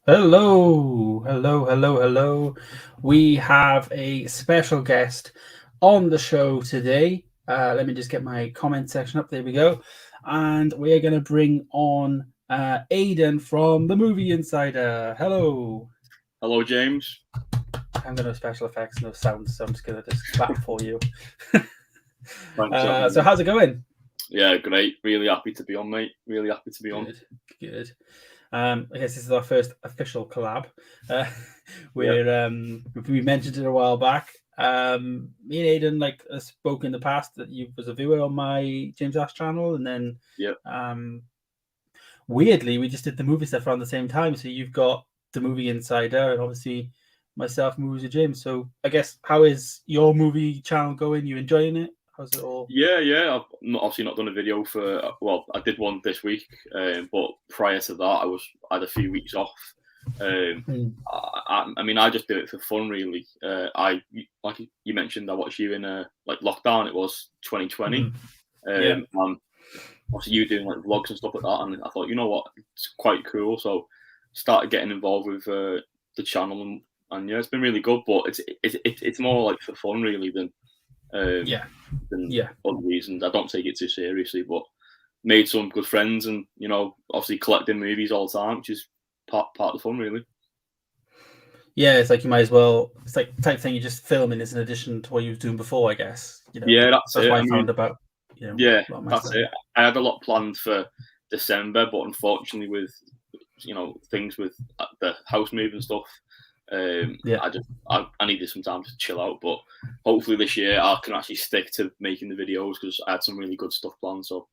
Hello. We have a special guest on the show today. Let me just get my comment section up. There we go. And we are going to bring on Aidan from the Movie Insider. Hello. Hello, James. I haven't got no special effects, no sounds, so I'm just going to just clap for you. Thanks. For having So me. how's it going? Yeah, great. Really happy to be on, mate. Really happy to be on. Good. I guess this is our first official collab. Uh, Yeah. we mentioned it a while back. Me and Aidan spoke in the past that you was a viewer on my James Ash channel, and then Yeah. weirdly we just did the movie stuff around the same time. So you've got the Movie Insider, and obviously myself, Movies with James. So I guess how is your movie channel going? You enjoying it? How's it all? Yeah. Obviously not done a video for. Well, I did one this week, but prior to that, I had a few weeks off. I mean, I just do it for fun, really. I like you mentioned, I watched you in like lockdown. It was 2020. Yeah. And obviously you doing like vlogs and stuff like that, and I thought, you know what, it's quite cool. So started getting involved with the channel, and yeah, it's been really good. But it's more like for fun, really, than other reasons. I don't take it too seriously, but made some good friends, and obviously collecting movies all the time, which is part of the fun, really. Yeah, it's like you might as well. It's like the type of thing you're just filming is in addition to what you were doing before, I guess. Yeah, that's it. Why I found about. Yeah, a lot of my that's stuff. it. I had a lot planned for December, but unfortunately, with things with the house move and stuff, I needed some time to chill out. But hopefully this year I can actually stick to making the videos because I had some really good stuff planned. So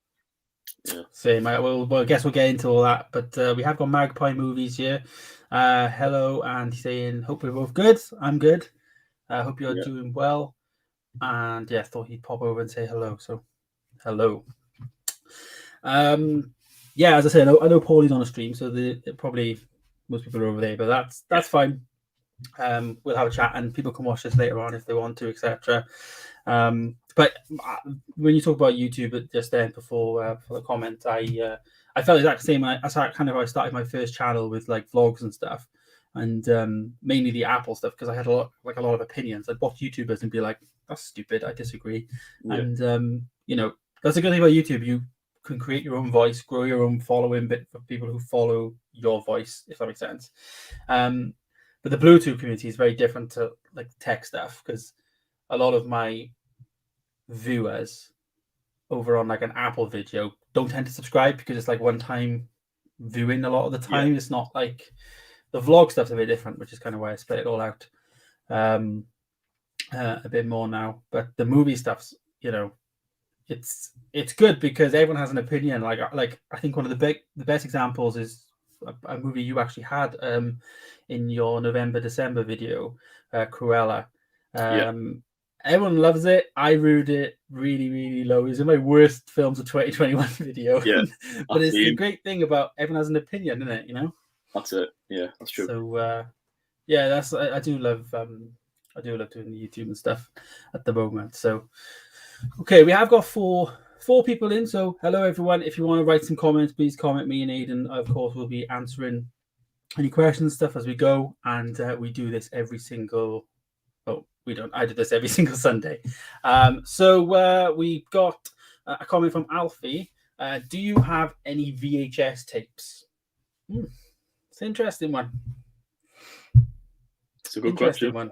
yeah. Same. Well, I guess we'll get into all that, but we have got Magpie Movies here. Hello, and he's saying, hope we're both good. I'm good. I hope you're doing well. And yeah, thought he'd pop over and say hello. So, hello. Yeah, as I said, I know Paulie's on a stream, so probably most people are over there, but that's fine. We'll have a chat, and people can watch this later on if they want to, etc. But when you talk about YouTube just then before for the comment, I felt exactly the same. That's kind of how I started my first channel with like vlogs and stuff, and mainly the Apple stuff because I had a lot of opinions. I'd watch YouTubers and be like, "That's stupid. I disagree." Yeah. And that's a good thing about YouTube. You can create your own voice, grow your own following bit for people who follow your voice, if that makes sense. But the Bluetooth community is very different to like tech stuff because a lot of my viewers over on like an Apple video don't tend to subscribe because it's like one time viewing a lot of the time. It's not like the vlog stuff's a bit different, which is kind of why I split it all out a bit more now. But the movie stuff's, it's good because everyone has an opinion. Like I think one of the best examples is a movie you actually had in your November-December video, Cruella. Everyone loves it. I reviewed it really, really low. It was in my worst films of 2021 video. Yeah. But it's the great thing about everyone has an opinion, isn't it? That's it. Yeah, that's true. So yeah, I do love doing the YouTube and stuff at the moment. So okay, we have got four people in. So hello everyone. If you want to write some comments, please comment. Me and Aidan, of course, will be answering any questions and stuff as we go. And we do this every single. Oh, we don't. I do this every single Sunday. So we got a comment from Alfie. Do you have any VHS tapes? It's an interesting one. It's a good question. One.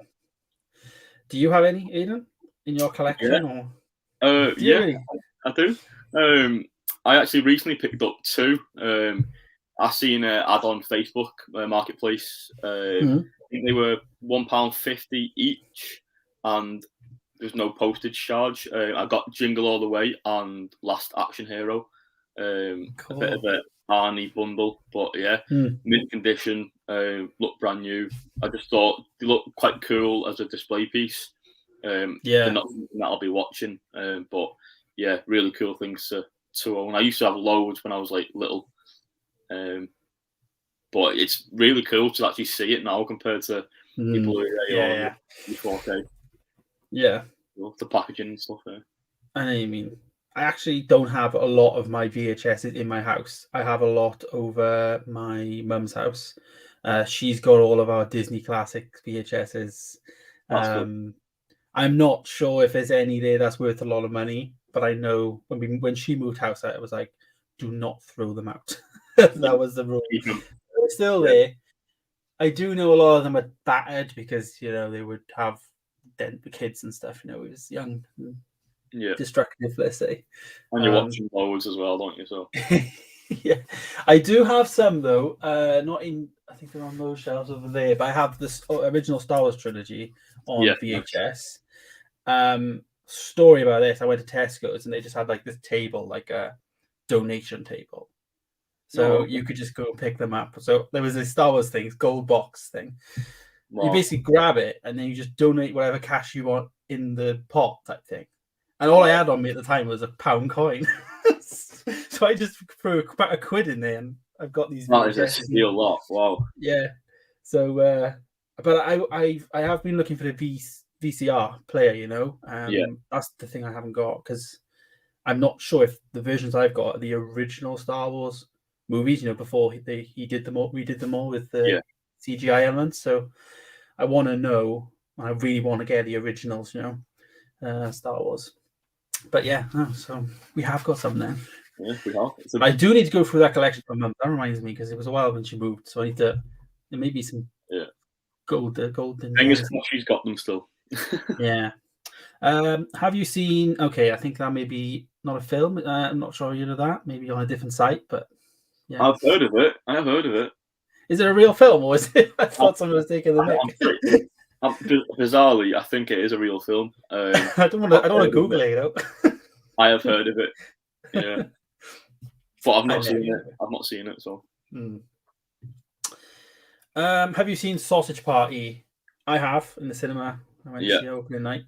Do you have any, Aidan, in your collection? Or yeah, I do. I actually recently picked up two. I seen an ad on Facebook Marketplace. I think they were £1.50 each, and there's no postage charge. I got Jingle All the Way and Last Action Hero. Cool. A bit of an Arnie bundle, but yeah, mint condition. Look brand new. I just thought they look quite cool as a display piece. They're not something that I'll be watching, but yeah, really cool things to own. I used to have loads when I was like little, but it's really cool to actually see it now compared to the Blu-ray or the 4K. Yeah, the packaging and stuff. I know what you mean. I actually don't have a lot of my VHSs in my house. I have a lot over my mum's house. She's got all of our Disney classic VHSs. I'm not sure if there's any there that's worth a lot of money, but I know when she moved house, I was like, do not throw them out. That was the rule. They're still there. I do know a lot of them are battered because they would have dent the kids and stuff. It was young, destructive, let's say. And you're watching those as well, don't you? So yeah, I do have some though. Not in. I think they're on those shelves over there. But I have this original Star Wars trilogy on VHS. Story about this: I went to Tesco's and they just had like this table, like a donation table. So you could just go and pick them up. So there was this Star Wars thing, gold box thing. Wow. You basically grab it and then you just donate whatever cash you want in the pot type thing. And all I had on me at the time was a £1 coin. So I just threw about £1 in there and I've got these. That is actually a lot. Wow. Yeah. So, but I have been looking for the VCR player, That's the thing I haven't got because I'm not sure if the versions I've got are the original Star Wars movies, before he did them all, redid them all with the CGI elements. So I want to know. I really want to get the originals, Star Wars. But so we have got some there. Yeah, we have. I do need to go through that collection for a month. That reminds me because it was a while when she moved, so I need to. There may be some gold. She's got them still. Yeah. Have you seen? Okay, I think that may be not a film. I'm not sure you know that. Maybe on a different site, but. Yeah. I've heard of it. I have heard of it. Is it a real film, or is it? I thought someone was taking the mic. Bizarrely, I think it is a real film. I don't want to Google it. I have heard of it. Yeah, but I've not seen it. I've not seen it. So, have you seen Sausage Party? I have in the cinema. I went to see it opening night.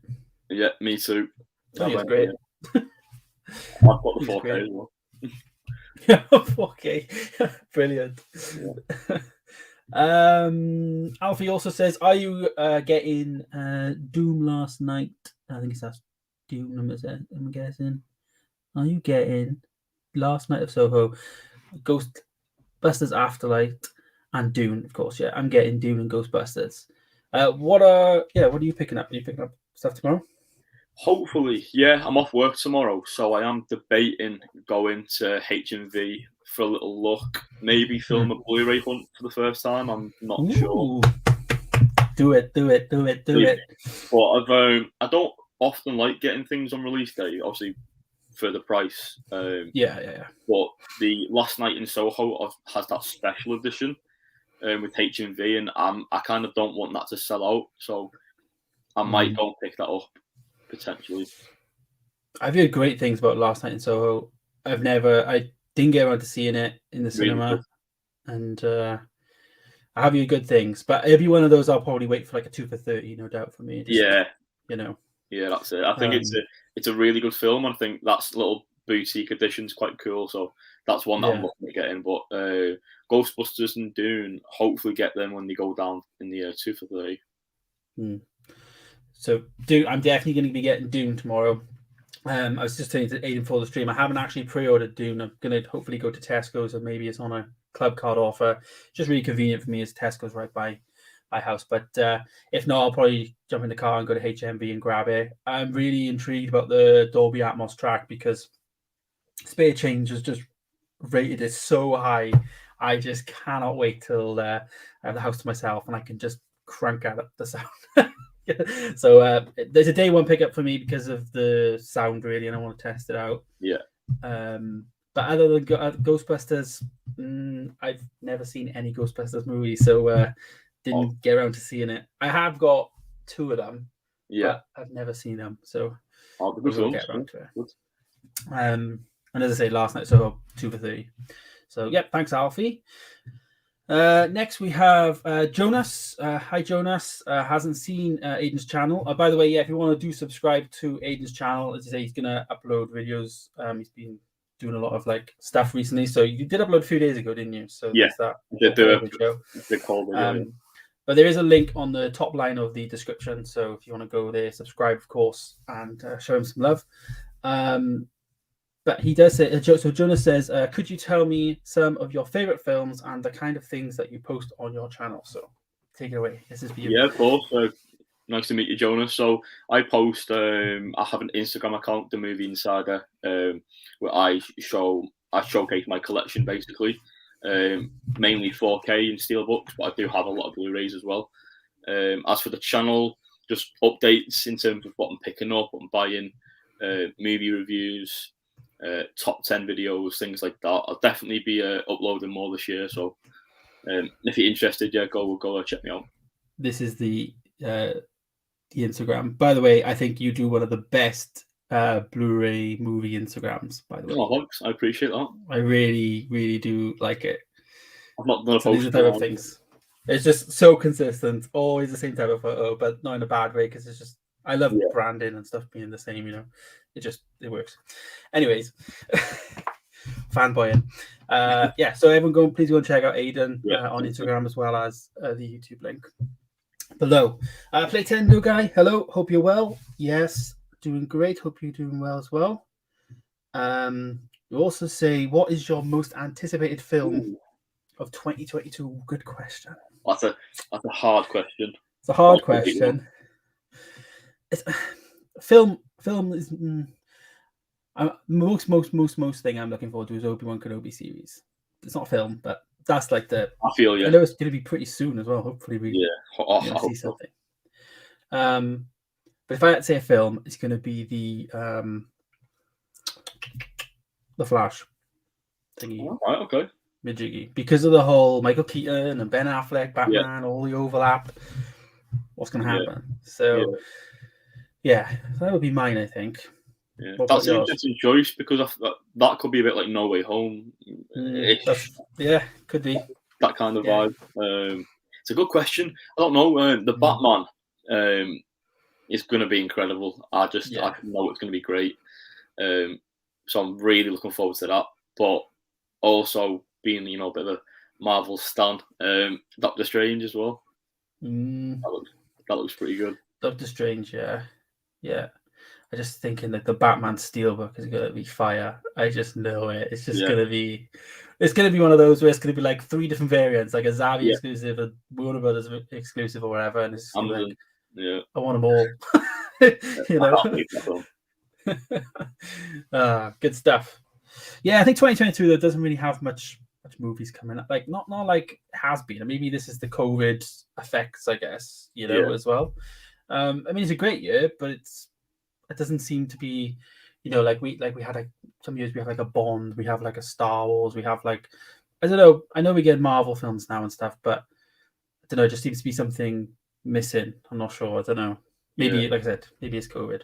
Yeah, me too. That was great. I've got the 4K as well. Yeah, 4K. Brilliant. Yeah. Alfie also says, are you getting Doom last night? I think it's Doom, I'm guessing. Are you getting Last Night of Soho, Ghostbusters Afterlight, and Dune, of course? Yeah, I'm getting Dune and Ghostbusters. What are you picking up? Are you picking up stuff tomorrow? Hopefully, yeah. I'm off work tomorrow, so I am debating going to HMV for a little look. Maybe film a Blu-ray hunt for the first time. I'm not sure. Do it. But I don't often like getting things on release day, obviously for the price. Yeah. But the Last Night in Soho has that special edition with HMV, and I kind of don't want that to sell out, so I might go and pick that up. Potentially. I've heard great things about Last Night in Soho. I didn't get around to seeing it in the cinema, and I have heard good things. But every one of those, I'll probably wait for like a 2 for $30, no doubt for me. Yeah, that's it. I think it's a really good film. I think that's little boutique edition's quite cool. So that's one that I'm looking at getting. But Ghostbusters and Dune, hopefully get them when they go down in the 2 for $30. So Dune, I'm definitely going to be getting Dune tomorrow. I was just saying to Aiden for the stream, I haven't actually pre-ordered Dune. I'm going to hopefully go to Tesco's, or maybe it's on a club card offer. Just really convenient for me as Tesco's right by my house. But if not, I'll probably jump in the car and go to HMV and grab it. I'm really intrigued about the Dolby Atmos track because Spare Change has just rated it so high. I just cannot wait till I have the house to myself and I can just crank out the sound. So there's a day one pickup for me because of the sound, really, and I want to test it out. Yeah. But other than Ghostbusters, I've never seen any Ghostbusters movie, so didn't get around to seeing it. I have got 2 of them, but I've never seen them, so we'll get around to it. And as I say, Last Night, so 2 for $30. So thanks, Alfie. Next we have Jonas. Hi, Jonas. Hasn't seen Aiden's channel. By the way, if you want to do subscribe to Aiden's channel, as I say, he's gonna upload videos. He's been doing a lot of stuff recently. So you did upload a few days ago, didn't you? So that. Did do a big haul video. But there is a link on the top line of the description. So if you want to go there, subscribe, of course, and show him some love. But But he does say, so Jonas says, could you tell me some of your favorite films and the kind of things that you post on your channel? So take it away. This is for you. Yeah, of course. Nice to meet you, Jonas. So I post, I have an Instagram account, The Movie Insider, where I showcase my collection basically, mainly 4K and steelbooks, but I do have a lot of Blu-rays as well. As for the channel, just updates in terms of what I'm picking up, what I'm buying, movie reviews, top 10 videos, things like that. I'll definitely be uploading more this year. So if you're interested, yeah, go check me out. This is the Instagram. By the way, I think you do one of the best Blu-ray movie Instagrams. By the way, oh, thanks. I appreciate that. I really, really do like it. I've not done a so these are the type of things. It's just so consistent, always the same type of photo, but not in a bad way because it's just I love branding and stuff being the same. You know, it works. Anyways, fanboying. Yeah. So everyone, please go and check out Aidan on Instagram as well as the YouTube link below. Playtendo guy, hello. Hope you're well. Yes, doing great. Hope you're doing well as well. You also say, what is your most anticipated film of 2022? Good question. That's a hard question. It's a hard question. It's film is most thing I'm looking forward to is ObiWan Kenobi series. It's not a film, but that's like I feel I know it's going to be pretty soon as well. Hopefully we see something. But if I had to say a film, it's going to be the Flash thingy. Oh, right, okay. Mid-jiggy. Because of the whole Michael Keaton and Ben Affleck, Batman, all the overlap. What's going to happen? So, that would be mine, I think. Yeah. That's an interesting choice because that could be a bit like No Way Home. Could be. That kind of vibe. It's a good question. I don't know. The Batman is going to be incredible. I know it's going to be great. So I'm really looking forward to that. But also being, a bit of a Marvel stan, Doctor Strange as well. That looks pretty good. Doctor Strange, yeah. I just thinking that the Batman Steelbook is going to be fire. I just know it. It's just going to be. It's going to be one of those where it's going to be like 3 different variants, like a Zavi exclusive, a Warner Brothers exclusive, or whatever. And it's like, I want them all. Good stuff. Yeah, I think 2022 though doesn't really have much movies coming up. Like not like has been. Maybe this is the COVID effects, I guess. As well. I mean, it's a great year, but it doesn't seem to be, like we had some years we have like a Bond, we have like a Star Wars, we have like I don't know. I know we get Marvel films now and stuff, but I don't know. It just seems to be something missing. I'm not sure. I don't know. Maybe like I said, maybe it's COVID.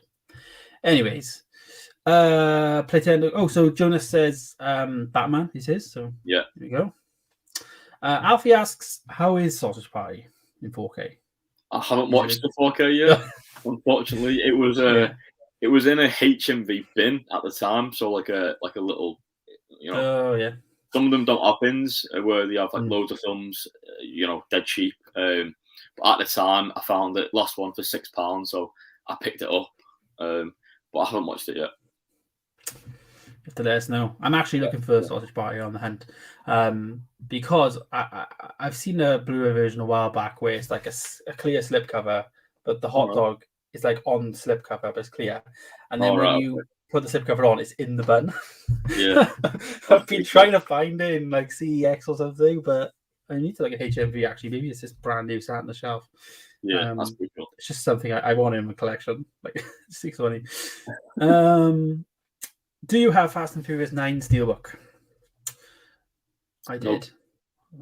Anyways, Playtendo. Oh, so Jonas says Batman is his. So here we go. Alfie asks, how is Sausage Party in 4K? I haven't watched the 4K yet. Unfortunately, it was it was in a HMV bin at the time, so like a little, Some of them don't have bins where they have like loads of films, dead cheap. But at the time, I found it last one for £6, so I picked it up. But I haven't watched it yet. You have to let us know. I'm actually looking for Sausage Party on the hunt because I've seen a Blu-ray version a while back where it's like a clear slipcover, but the hot dog is like on the slipcover, but it's clear. And then when you put the slipcover on, it's in the bun. Yeah. I've been trying to find it in like CEX or something, but I need to like a HMV actually. Maybe it's just brand new sat on the shelf. Yeah, that's pretty cool. It's just something I want in my collection. Like it's funny. Do you have Fast and Furious 9 Steelbook? I did. Nope.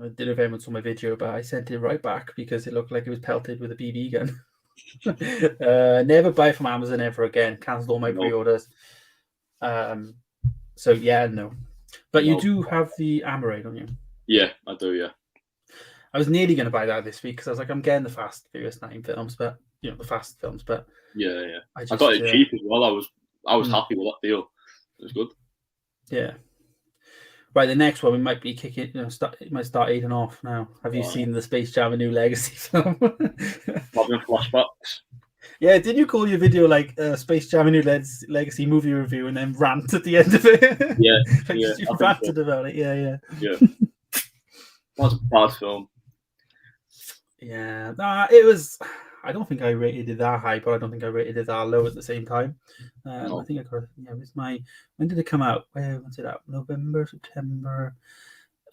I didn't know if anyone saw my video, but I sent it right back because it looked like it was pelted with a BB gun. Never buy from Amazon ever again. Cancelled all my pre-orders. So yeah, no. But you do have the Amorade on you. Yeah, I do. Yeah. I was nearly going to buy that this week because I was like, I'm getting the Fast Furious 9 films, but the Fast films, but yeah. I got it cheap as well. I was happy with that deal. It was good. Yeah. Right, the next one we might be kicking. It might start eating off now. Have you seen the Space Jam: A New Legacy film? Having flashbacks. Yeah, did you call your video like Space Jam: A New Legacy movie review and then rant at the end of it? Yeah, Like, yeah, you I think ranted so. about it. Yeah. That's a bad film. Yeah, nah, it was. I don't think I rated it that high, but I don't think I rated it that low at the same time. I No. think I got. Yeah, it was my. When did it come out? Where was it out? November, September.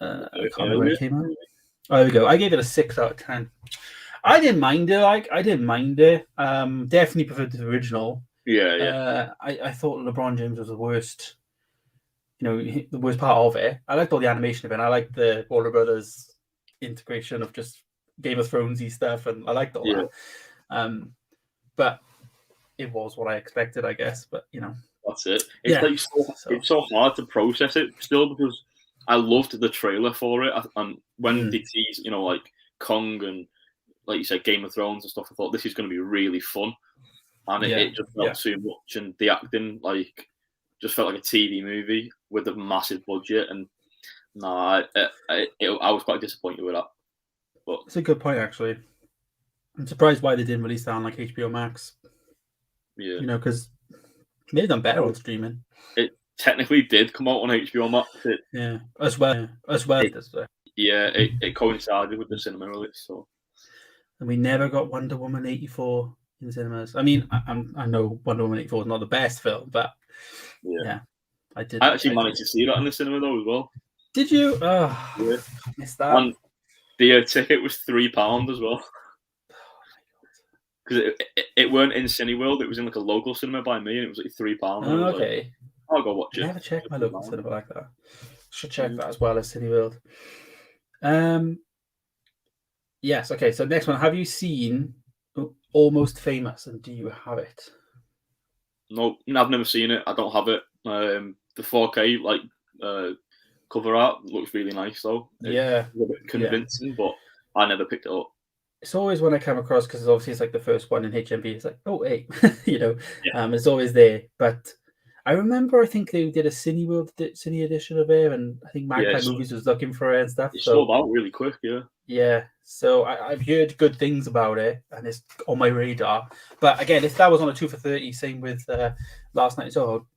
I can't remember when it came out. Oh, there we go. I gave it a 6 out of 10. I didn't mind it. I didn't mind it. Definitely preferred the original. Yeah. I thought LeBron James was the worst. The worst part of it. I liked all the animation of it. I liked the Warner Brothers integration of just Game of Thronesy stuff, and I liked all that. But it was what I expected, I guess. But That's it. It's it's so hard to process it still because I loved the trailer for it, and when they tease, like Kong and like you said, Game of Thrones and stuff, I thought this is going to be really fun, and it just felt too much, and the acting just felt like a TV movie with a massive budget, and I was quite disappointed with that. But it's a good point, actually. I'm surprised why they didn't release that on like HBO Max. Yeah, because they've done better on streaming. It technically did come out on HBO Max. As well. It coincided with the cinema release, so. And we never got Wonder Woman 84 in the cinemas. I mean, I know Wonder Woman 84 is not the best film, but yeah I did. I actually managed to see that in the cinema though as well. Did you? Oh, yeah. Missed that. And the ticket was £3 as well. Because it weren't in Cineworld, it was in like a local cinema by me, and it was like £3. Oh, okay. I'll go watch it. I never checked my local cinema like that. Should check that as well as Cineworld. Yes. Okay. So next one. Have you seen Almost Famous, and do you have it? No, I've never seen it. I don't have it. The 4K cover art looks really nice though. It's a bit convincing, but I never picked it up. It's always when I come across, because obviously it's like the first one in HMV. It's like, oh, hey, it's always there. But I remember, I think they did a Cineworld Cine edition of it, and I think Magpie Movies was looking for it and stuff. It sold out really quick, Yeah, so I've heard good things about it, and it's on my radar. But again, if that was on a 2 for 30, same with Last Night, so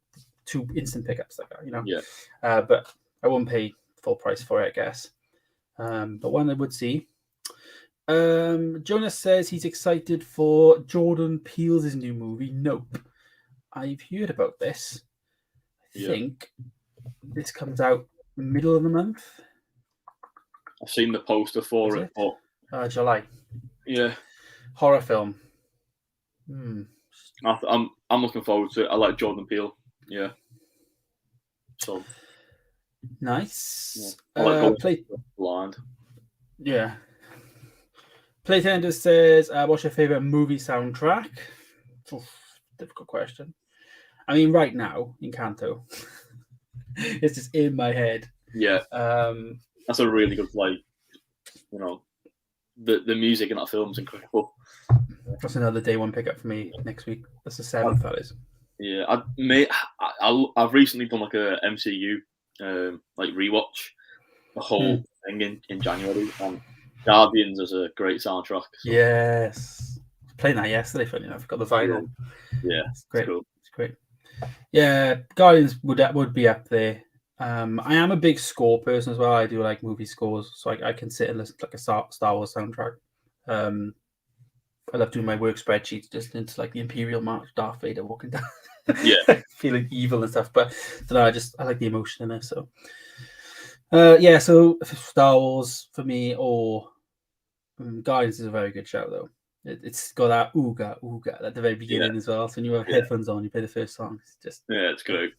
2 instant pickups like that, but I wouldn't pay full price for it, I guess. But one I would see. Jonas says he's excited for Jordan Peele's new movie, Nope. I've heard about this. I think this comes out middle of the month. I've seen the poster for it. July. Yeah. Horror film. I'm looking forward to it. I like Jordan Peele. Yeah. So. Nice. I like going blind. Yeah. Playtender says, what's your favorite movie soundtrack? Difficult question. I mean, right now, Encanto. It's just in my head. Yeah. That's a really good the music in that film is incredible. That's another day one pickup for me next week. That's the 7th, that is. Yeah, I've recently done like a MCU rewatch the whole thing in January, and Guardians is a great soundtrack. So. Yes, playing that yesterday. Funny enough, got the vinyl. Yeah, it's great. Cool. It's great. Yeah, Guardians would be up there. I am a big score person as well. I do like movie scores, so I can sit and listen to like a Star Wars soundtrack. I love doing my work spreadsheets, just into like the Imperial March, Darth Vader walking down, feeling evil and stuff. But I like the emotion in it. So, so Star Wars for me, or Guardians is a very good shout though. It's got that ooga at the very beginning as well. So when you have headphones on, you play the first song. It's just it's great.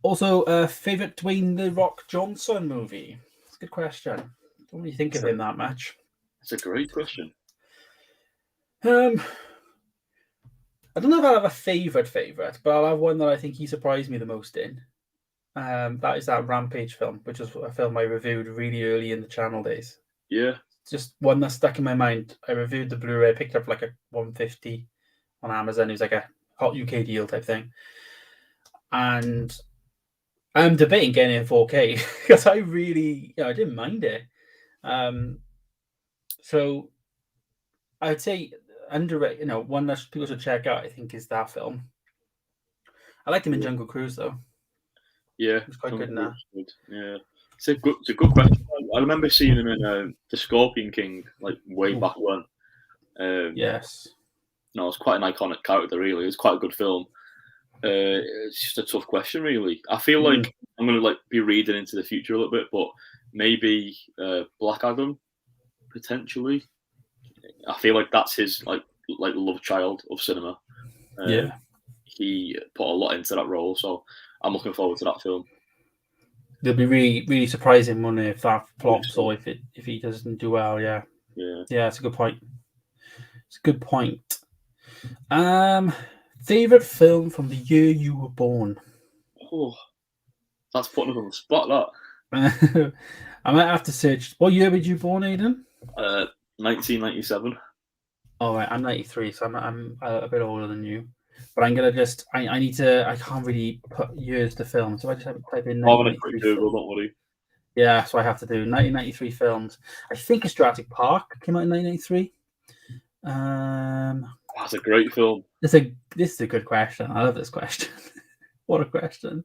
Also, favorite Dwayne The Rock Johnson movie? It's a good question. Don't really think of him that much. It's a great question. I don't know if I'll have a favorite, but I'll have one that I think he surprised me the most in. That is that Rampage film, which is a film I reviewed really early in the channel days. Yeah. Just one that stuck in my mind. I reviewed the Blu-ray, picked up like a 150 on Amazon. It was like a hot UK deal type thing. And I'm debating getting it in 4K because I really, I didn't mind it. So I'd say underrated. One that people should check out. I think is that film. I liked him in Jungle Cruise though. Yeah, it's quite good in that. Yeah, it's a good question. I remember seeing him in The Scorpion King, like way back when. Yes. No, it's quite an iconic character. Really, it's quite a good film. It's just a tough question, really. I feel like I'm gonna be reading into the future a little bit, but maybe Black Adam, potentially. I feel like that's his love child of cinema. Yeah. He put a lot into that role, so I'm looking forward to that film. It'll be really, really surprising, won't it, if that flops or if he doesn't do well. Yeah. Yeah, it's a good point. It's a good point. Favorite film from the year you were born? Oh, that's putting us on the spot. That I might have to search. What year were you born, Aiden? 1997. Oh, right, I'm 93, so I'm a bit older than you. But I'm gonna just I need to. I can't really put years to film, so I just have to type in 1993. Google, don't worry. Yeah, that's what I have to do. 1993 films. I think it's Jurassic Park came out in 1993. That's a great film. This is a good question. I love this question. What a question.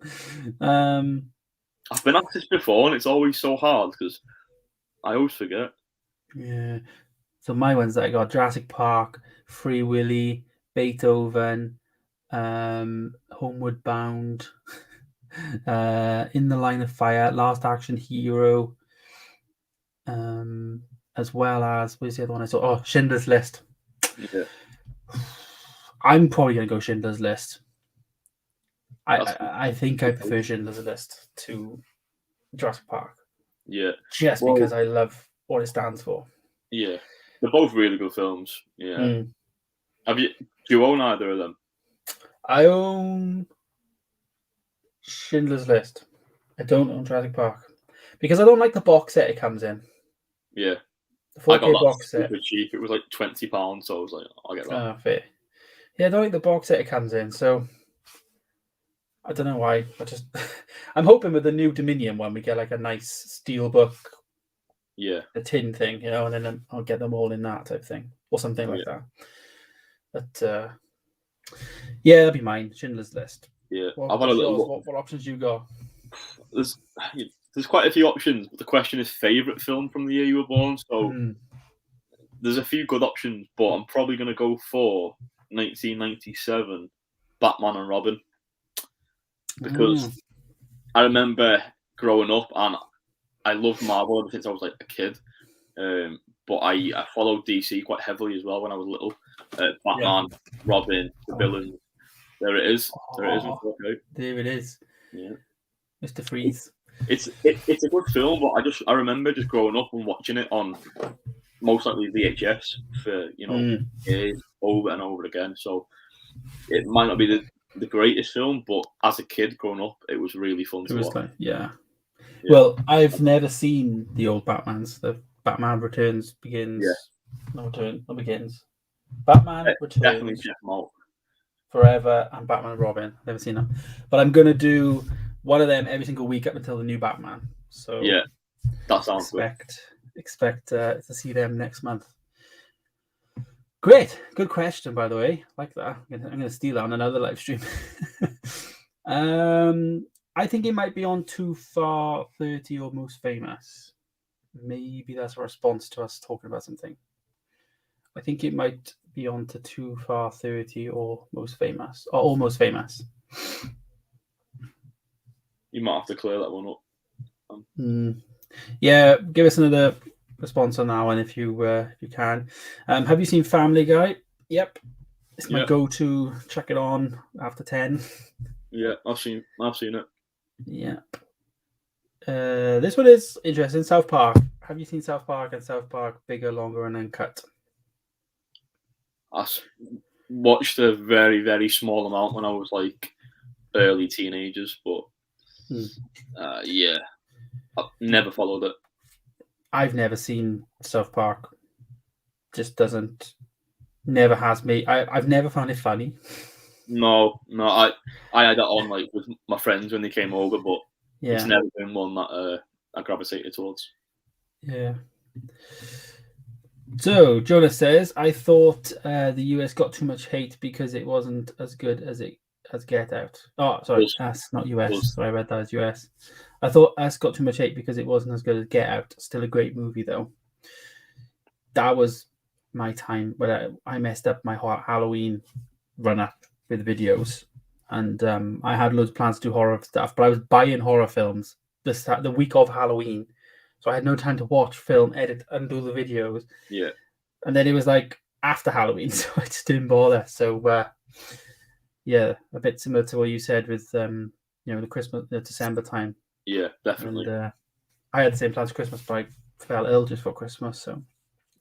I've been asked this before, and it's always so hard because I always forget. Yeah. So my ones that I got: Jurassic Park, Free Willy, Beethoven, Homeward Bound, In the Line of Fire, Last Action Hero, as well as where's the other one I saw? Oh, Schindler's List. Yeah. I'm probably gonna go Schindler's List. I think I prefer Schindler's List to Jurassic Park. Yeah. Just because I love what it stands for. Yeah. They're both really good films. Yeah. Do you own either of them? I own Schindler's List. I don't own Jurassic Park because I don't like the box set it comes in. Yeah. The 4K box set. Super cheap. It was like £20, so I was like, I'll get that. Oh, fair. Yeah, I don't like the box set it comes in, so I don't know why. I'm hoping with the new Dominion one we get like a nice steelbook. Yeah. The tin thing, and then I'll get them all in that type of thing or something like that. But yeah, that'd be mine. Schindler's List. Yeah. I've had a little. What options you got? There's quite a few options, but the question is favorite film from the year you were born. So there's a few good options, but I'm probably going to go for 1997, Batman and Robin, because I remember growing up and I loved Marvel ever since I was like a kid. But I followed DC quite heavily as well when I was little. Batman, Robin, the villains. There it is. There it is. Yeah. Mr. Freeze. It's a good film, but I remember just growing up and watching it on most likely VHS for years over and over again. So it might not be the greatest film, but as a kid growing up, it was really fun to watch. Yeah. Well, I've never seen the old Batmans. The Batman Returns begins. Yeah. No, begins. Batman Returns. Definitely check them out. Forever and Batman and Robin. Never seen them, but I'm gonna do one of them every single week up until the new Batman. So yeah, that sounds good. Expect to see them next month. Great, good question by the way. Like that, I'm gonna steal that on another live stream. I think it might be on Too Far 30 or Most Famous. Maybe that's a response to us talking about something. I think it might be on to Too Far 30 or Most Famous or Almost Famous. You might have to clear that one up. Yeah, give us another response on that one if you can. Have you seen Family Guy? Yep, it's my go-to. Check it on after 10. Yeah, I've seen it. Yeah. This one is interesting. South Park. Have you seen South Park and South Park Bigger, Longer, and Uncut? I watched a very, very small amount when I was like early teenagers, but yeah, I've never followed it. I've never seen South Park. Just never has me. I've never found it funny. No, I had that on like with my friends when they came over, but it's never been one that I gravitated towards. Yeah. So Jonas says, I thought the US got too much hate because it wasn't as good as Get Out. Oh, sorry, Us, not US. So I read that as US. I thought Us got too much hate because it wasn't as good as Get Out. Still a great movie though. That was my time where I messed up my Halloween run up with videos, and I had loads of plans to do horror stuff, but I was buying horror films the week of Halloween, so I had no time to watch, film, edit, and do the videos. Yeah. And then it was like after Halloween, so I just didn't bother. So yeah, a bit similar to what you said with the December time. Yeah, definitely. And I had the same plans for Christmas, but I fell ill just for Christmas. So,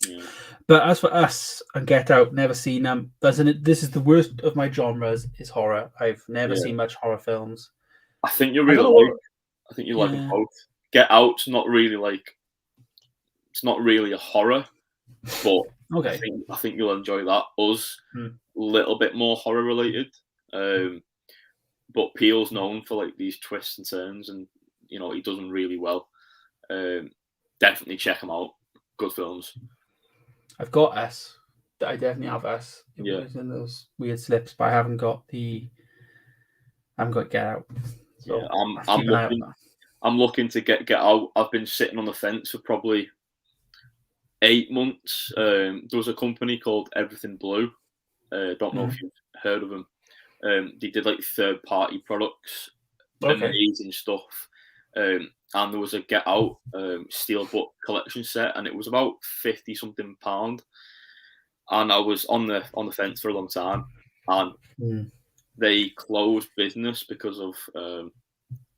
yeah. But as for Us and Get Out, never seen them. This is the worst of my genres is horror. I've never seen much horror films. I think you're really I think you like them both. Get Out's not really like, it's not really a horror, but okay, I think you'll enjoy that. Us, a little bit more horror related, but Peele's known for like these twists and turns, and he does them really well. Definitely check them out. Good films. I've got Us. I definitely have Us. Yeah, in those weird slips, but I haven't got Get Out. So yeah, I'm looking to get out. I've been sitting on the fence for probably 8 months. There was a company called Everything Blue. Don't know if you've heard of them. They did like third-party products, amazing stuff. And there was a Get Out steelbook collection set, and it was about £50-something. And I was on the fence for a long time, and they closed business because of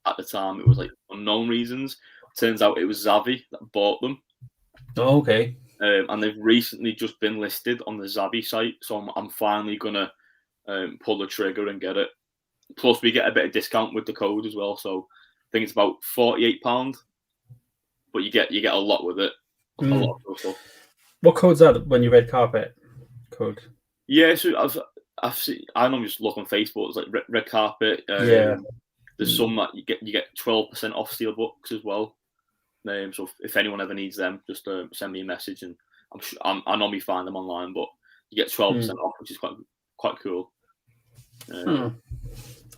at the time it was like unknown reasons. Turns out it was Zavvi that bought them. Oh, okay. And they've recently just been listed on the Zavvi site, so I'm finally gonna pull the trigger and get it. Plus, we get a bit of discount with the code as well, so I think it's about £48, but you get a lot with it. A lot of stuff. What code's that when you red carpet code? Yeah, so I've seen. I normally just look on Facebook. It's like red carpet. There's some that you get 12% off steelbooks as well. So if anyone ever needs them, just send me a message, and I normally find them online. But you get 12% off, which is quite cool.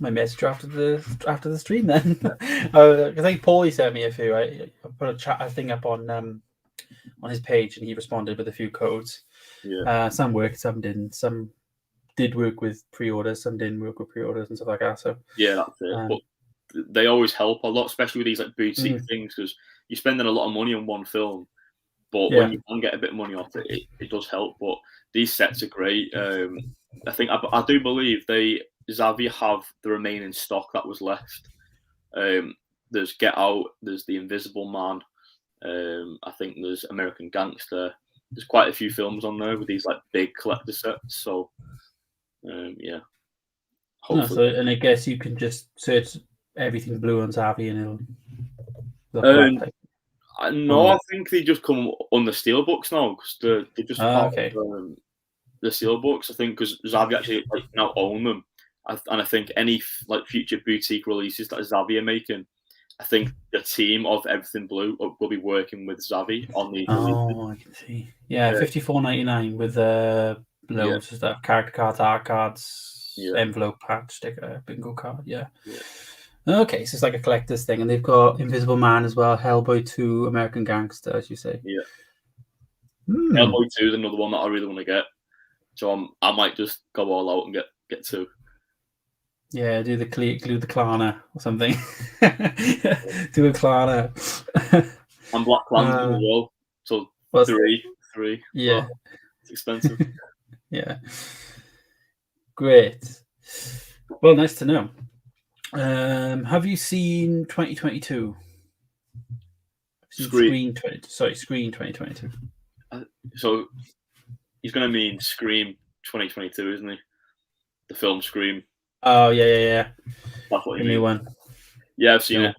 My message after the stream then. I think Paulie sent me a few. I put a thing up on his page, and he responded with a few codes. Yeah. Some worked, some didn't. Some did work with pre-orders, some didn't work with pre-orders and stuff like that. So yeah, that's it. But they always help a lot, especially with these like boutique things, because you're spending a lot of money on one film, but when you can get a bit of money off it, it does help. But these sets are great. I think I do believe Zavvi have the remaining stock that was left. There's Get Out, there's The Invisible Man, I think there's American Gangster. There's quite a few films on there with these like big collector sets. So yeah. Hopefully. And I guess you can just search Everything Blue on Zavvi and it'll no, I think they just come on the steelbooks now, because they just part of, the steelbooks. I think because Zavvi actually now own them, and I think any like future boutique releases that Zavvi are making, I think the team of Everything Blue will be working with Zavvi on these releases. Oh, I can see. Yeah, $54.99 with loads of stuff: character cards, art cards, envelope patch, sticker, bingo card. Yeah. Okay, so it's like a collector's thing, and they've got Invisible Man as well, Hellboy 2, American Gangster, as you say. Yeah. Hellboy 2 is another one that I really want to get, so I might just go all out and get 2. Yeah, do the glue the Klarna or something. Do a Klarna. And Black Klansman as well. So three. Yeah, it's expensive. Yeah. Great. Well, nice to know. Have you seen 2022? Screen 2022. So he's going to mean Scream 2022, isn't he? The film Scream. Oh yeah. That's what the new one. Yeah, I've seen it.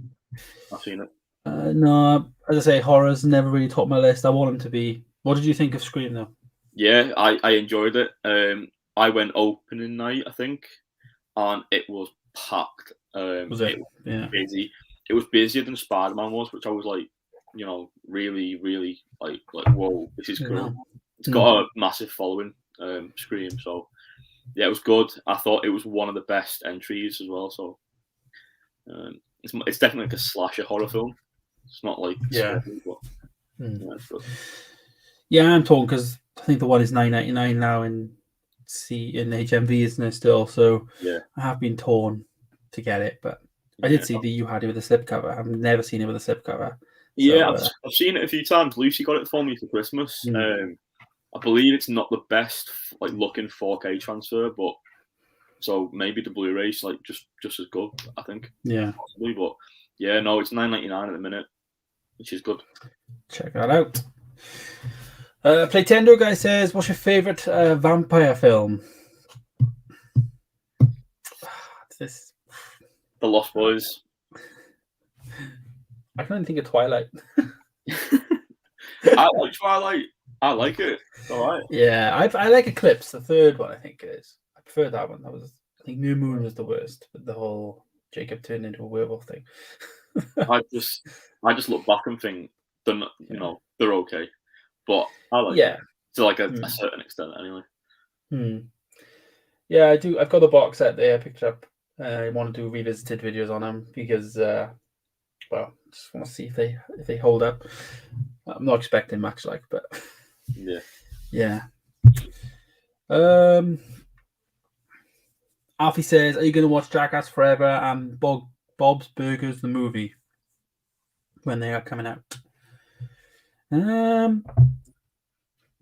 No, as I say, horror's never really topped my list. I want them to be. What did you think of Scream though? Yeah, I enjoyed it. I went opening night, I think, and it was packed. Was it? Was busy. It was busier than Spider-Man was, which I was like, really, really like whoa, this is cool. It's got a massive following, Scream. So yeah, it was good. I thought it was one of the best entries as well. So it's definitely like a slasher horror film. It's not like scary, but yeah, it's good. Yeah, I'm torn because I think the one is $9.99 now in HMV, isn't it still? So yeah, I have been torn to get it, but I did see that you had it with a slipcover. I've never seen it with a slipcover. Yeah, so, I've seen it a few times. Lucy got it for me for Christmas. I believe it's not the best like looking 4K transfer, but so maybe the Blu-ray's like just as good, I think. Yeah, possibly, but yeah, no, it's $9.99 at the minute, which is good. Check that out. Playtendo guy says, "What's your favorite vampire film?" This The Lost Boys. I can only think of Twilight. I like Twilight. I like it. It's all right. Yeah, I like Eclipse, the third one. I think it is. I prefer that one. I think New Moon was the worst, but the whole Jacob turned into a werewolf thing. I just look back and think they're not, they're okay, but I like it to like a certain extent anyway. Yeah, I do. I've got the box set there. I picked up. I want to do revisited videos on them because, just want to see if they hold up. I'm not expecting much, but yeah. Alfie says, "Are you going to watch Jackass Forever and Bob's Burgers the movie when they are coming out?"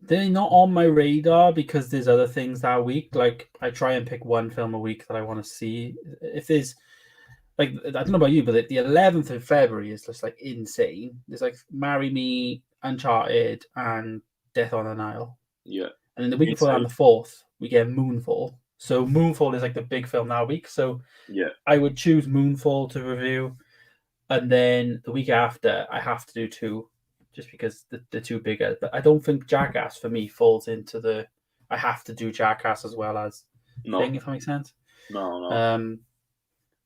They're not on my radar because there's other things that week. Like I try and pick one film a week that I want to see. If there's I don't know about you, but the 11th of February is just like insane. There's like Marry Me, Uncharted, and Death on the Nile. Yeah. And then the week before that, on the 4th, we get Moonfall. So Moonfall is like the big film that week. So yeah, I would choose Moonfall to review. And then the week after, I have to do 2, just because the 2 bigger. But I don't think Jackass, for me, falls into I have to do Jackass as well as thing, if that makes sense. No.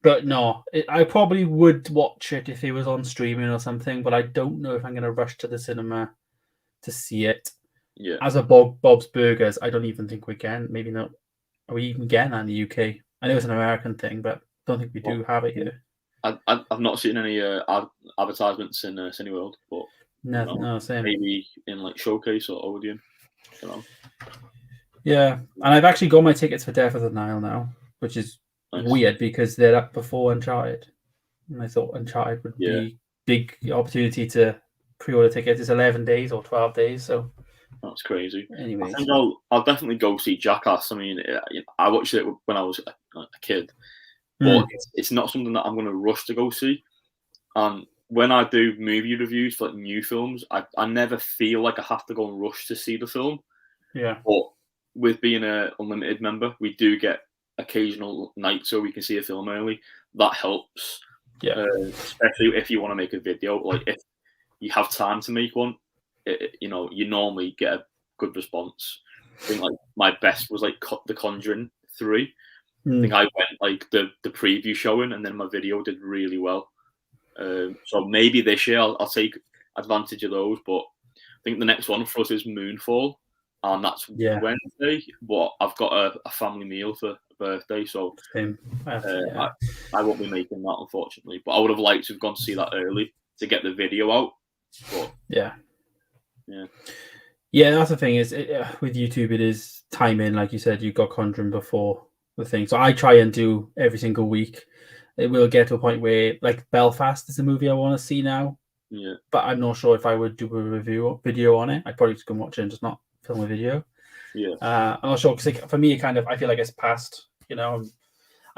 But no, I probably would watch it if it was on streaming or something, but I don't know if I'm going to rush to the cinema to see it. Yeah. As a Bob's Burgers, I don't even think we can. Maybe not. Are we even getting that in the UK? I know it's an American thing, but I don't think we do have it here. I've not seen any advertisements in Cineworld, but no, same. Maybe in like Showcase or Odeon. Yeah, and I've actually got my tickets for Death of the Nile now, which is weird because they're up before Uncharted, and I thought Uncharted would be big opportunity to pre-order tickets. It's 11 days or 12 days, so that's crazy. Anyway, I think I'll definitely go see Jackass. I mean, I watched it when I was a kid, but it's not something that I'm going to rush to go see. And when I do movie reviews for like new films, I never feel like I have to go and rush to see the film. Yeah. But with being an unlimited member, we do get occasional nights so we can see a film early. That helps. Yeah. Especially if you want to make a video. Like if you have time to make one, you normally get a good response. I think like my best was like The Conjuring 3. I think I went like the preview showing, and then my video did really well. So maybe this year I'll take advantage of those. But I think the next one for us is Moonfall, and that's Wednesday. But I've got a family meal for a birthday, so I won't be making that, unfortunately. But I would have liked to have gone to see that early to get the video out. But yeah, that's the thing is with YouTube, it is timing. Like you said, you got Conjuring before the thing, so I try and do every single week. It will get to a point where, like, Belfast is a movie I want to see now. Yeah. But I'm not sure if I would do a video on it. I'd probably just go and watch it and just not film a video. Yeah. I'm not sure because for me, I feel like it's past. I'm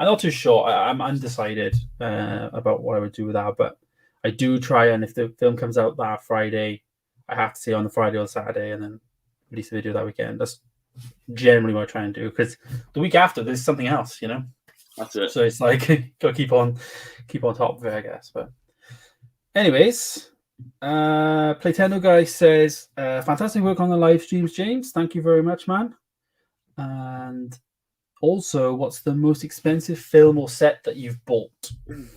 not too sure. I'm undecided about what I would do with that. But I do try, and if the film comes out that Friday, I have to see it on the Friday or Saturday, and then release the video that weekend. That's generally what I try and do, because the week after there's something else. That's it. So it's like gotta keep on top of it, I guess. But anyways, Playtendo guy says, fantastic work on the live streams, James. Thank you very much, man. And also, what's the most expensive film or set that you've bought? You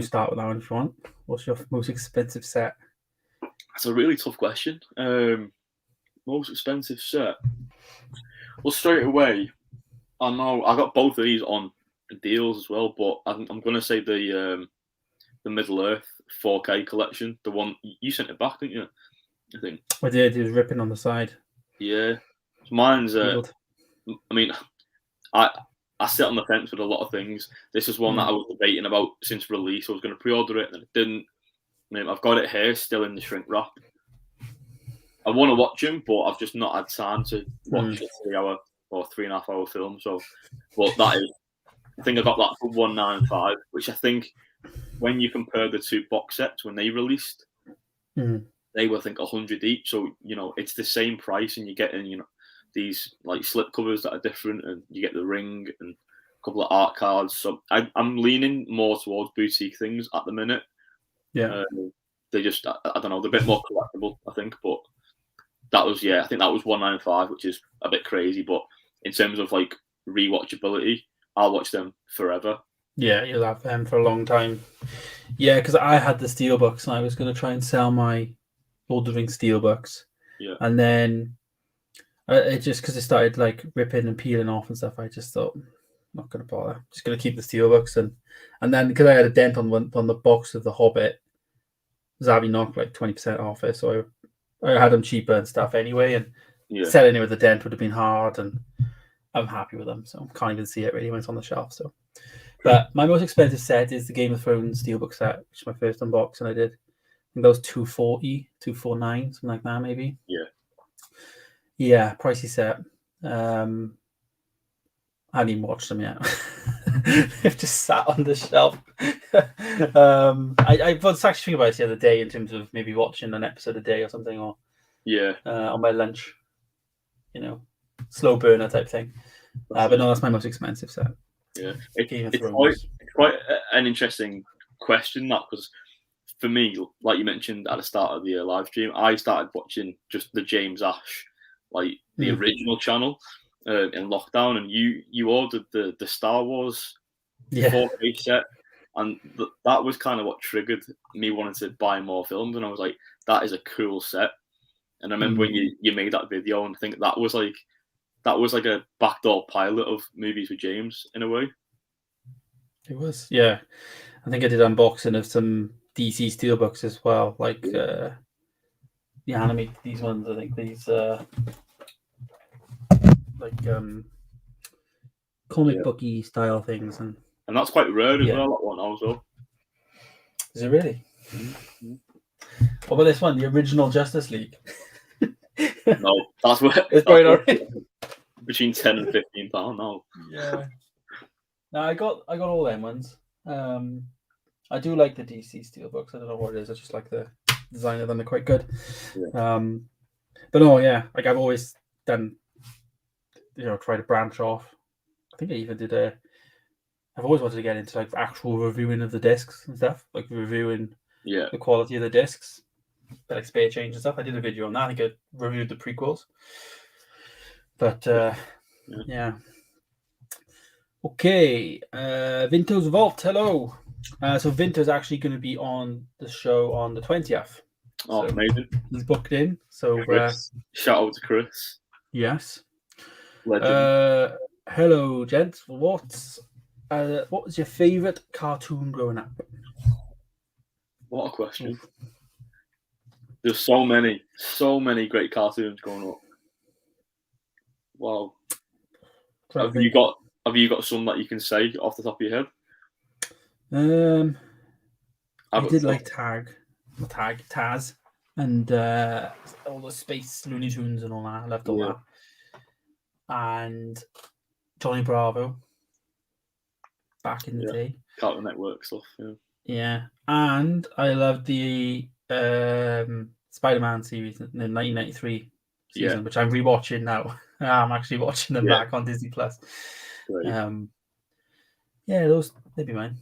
start with that one if you want. What's your most expensive set? That's a really tough question. Most expensive set. Well, straight away, I know I got both of these on deals as well, but I'm gonna say the Middle Earth 4K collection, the one you sent it back, didn't you? I think I did. It was ripping on the side. Yeah, so mine's. I mean, I sit on the fence with a lot of things. This is one that I was debating about since release. I was going to pre-order it, and then it didn't. I mean, I've got it here, still in the shrink wrap. I want to watch them, but I've just not had time to watch a 3-hour or 3.5-hour film. So, but that is, I think I got that for $195, which I think when you compare the two box sets when they released, they were I think $100 each. So it's the same price, and you're getting these like slip covers that are different, and you get the ring and a couple of art cards. So I'm leaning more towards boutique things at the minute. Yeah, they just I don't know, they're a bit more collectible, I think. But that was I think that was $195, which is a bit crazy. But in terms of like rewatchability, I'll watch them forever. Yeah, you'll have them for a long time. Yeah, because I had the steelbooks and I was going to try and sell my Lord of the Rings steelbooks. Yeah. And then it just because it started like ripping and peeling off and stuff, I just thought, I'm not going to bother. Just going to keep the steelbooks. And then because I had a dent on the box of The Hobbit, Zavi knocked like 20% off it. So I had them cheaper and stuff anyway. And selling it with a dent would have been hard. And I'm happy with them. So I can't even see it really when it's on the shelf. So. But my most expensive set is the Game of Thrones steelbook set, which is my first unboxing I did. I think that was $240, $249, something like that, maybe. Yeah, pricey set. I haven't even watched them yet. They've just sat on the shelf. I was actually thinking about it the other day in terms of maybe watching an episode a day or something, or on my lunch, slow burner type thing. But no, that's my most expensive set. Yeah, it's quite an interesting question, that, because for me, like you mentioned at the start of the live stream, I started watching just the James Ash, like the original channel in lockdown, and you ordered the Star Wars 4K set, and that was kind of what triggered me wanting to buy more films, and I was like, that is a cool set. And I remember when you made that video, and I think that was like a backdoor pilot of movies with James in a way. It was, yeah. I think I did unboxing of some DC steelbooks as well, like the anime. These ones, I think these like comic booky style things, and that's quite rare as well. That one also. Is it really? What about this one, the original Justice League? No, that's where it's going on. Between £10 and £15 now. Yeah. No, I got all them ones. I do like the DC steelbooks. I don't know what it is. I just like the design of them. They're quite good. Yeah. But no, yeah. Like I've always done, try to branch off. I think I even did I've always wanted to get into like actual reviewing of the discs and stuff, like reviewing the quality of the discs, like spare change and stuff. I did a video on that. I think I reviewed the prequels. But yeah. Okay. Vinto's Vault. Hello. So Vinto's actually going to be on the show on the 20th. Oh, so amazing. He's booked in. So shout out to Chris. Yes. Legend. Hello, gents. What was your favourite cartoon growing up? What a question. Oof. There's so many great cartoons growing up. Wow. Have you got some that you can say off the top of your head? I did like Taz, and all the Space Looney Tunes and all that. I loved all that. And Johnny Bravo back in the day. Cartoon Network stuff, Yeah. And I loved the Spider-Man series in the 1993 season, which I'm rewatching now. I'm actually watching them back on Disney Plus. Those they'd be mine.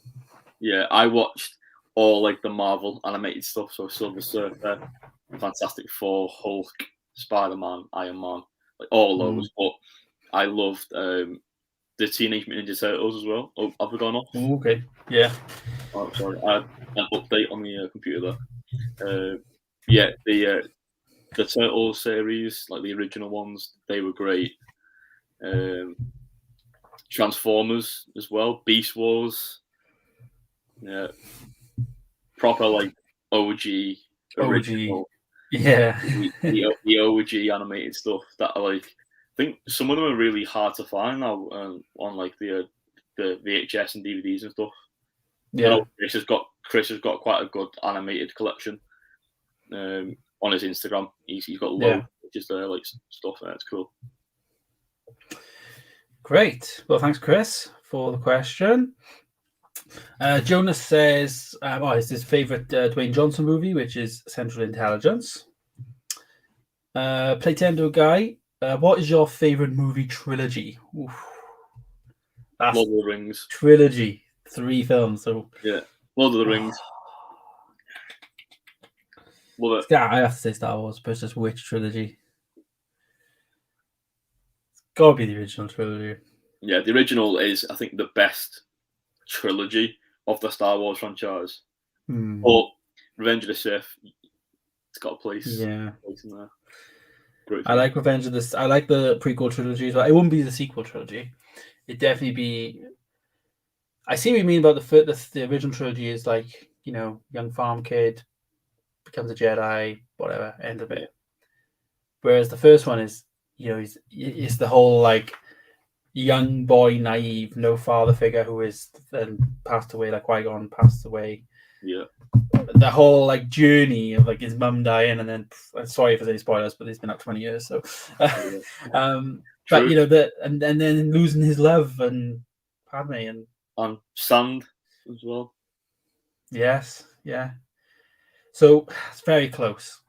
Yeah, I watched all like the Marvel animated stuff, so Silver Surfer, Fantastic Four, Hulk, Spider-Man, Iron Man, like all those. But I loved the Teenage Mutant Ninja Turtles as well. Oh, have we gone off? Okay. Yeah. Oh, sorry. I had an update on the computer there. The the Turtles series, like the original ones, they were great. Transformers as well, Beast Wars, yeah, proper like OG original, yeah, the OG animated stuff that are like. I think some of them are really hard to find now on like the VHS and DVDs and stuff. I know Chris has got quite a good animated collection on his Instagram. He's got loads of pictures there, like stuff there. It's cool. Great. Well, thanks, Chris, for the question. Jonas says, it's his favorite Dwayne Johnson movie, which is Central Intelligence. Playtendo Guy, what is your favorite movie trilogy? Lord of the Rings. Trilogy. 3 films. So yeah, Lord of the Rings. Love it. Yeah, I have to say Star Wars, but it's just which trilogy? It's got to be the original trilogy. Yeah, the original is, I think, the best trilogy of the Star Wars franchise. But Revenge of the Sith, it's got a place. Yeah. Place in there. Great I like Revenge of the Sith. I like the prequel trilogy as well. It wouldn't be the sequel trilogy. It'd definitely be. I see what you mean about the original trilogy is like, young farm kid becomes a Jedi, whatever, end of it. Whereas the first one is, it's the whole like young boy, naive, no father figure who is then passed away, like Qui-Gon passed away. Yeah. The whole like journey of like his mum dying, and then sorry if there's any spoilers, but it's been up 20 years, so but and then losing his love and Padme and Sand as well. Yes, yeah. So it's very close.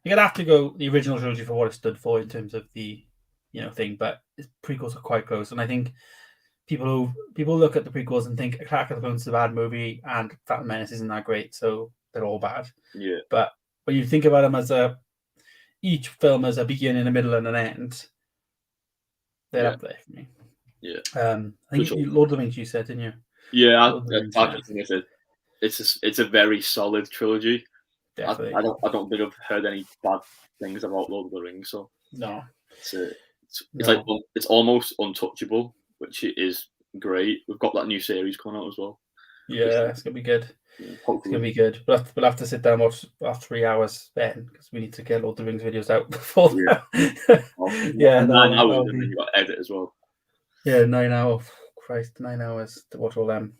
You're gonna have to go the original trilogy for what it stood for in terms of the thing, but its prequels are quite close, and I think people look at the prequels and think Attack of the Clones is a bad movie and Phantom Menace isn't that great, so they're all bad. Yeah. But when you think about them as each film as a beginning, a middle, and an end, they're up there for me. Yeah. I think Lord of the Rings you said, didn't you? Yeah, I think it's a very solid trilogy. Definitely. I don't think I've heard any bad things about Lord of the Rings. So no, it's almost untouchable, which is great. We've got that new series coming out as well. Yeah, it's gonna be good. Yeah, it's gonna be good. We'll have to sit down and watch after 3 hours then, because we need to get Lord of the Rings videos out before. Yeah, 9 hours, and then you got to edit as well. Yeah, 9 hours. Christ, 9 hours to watch all them.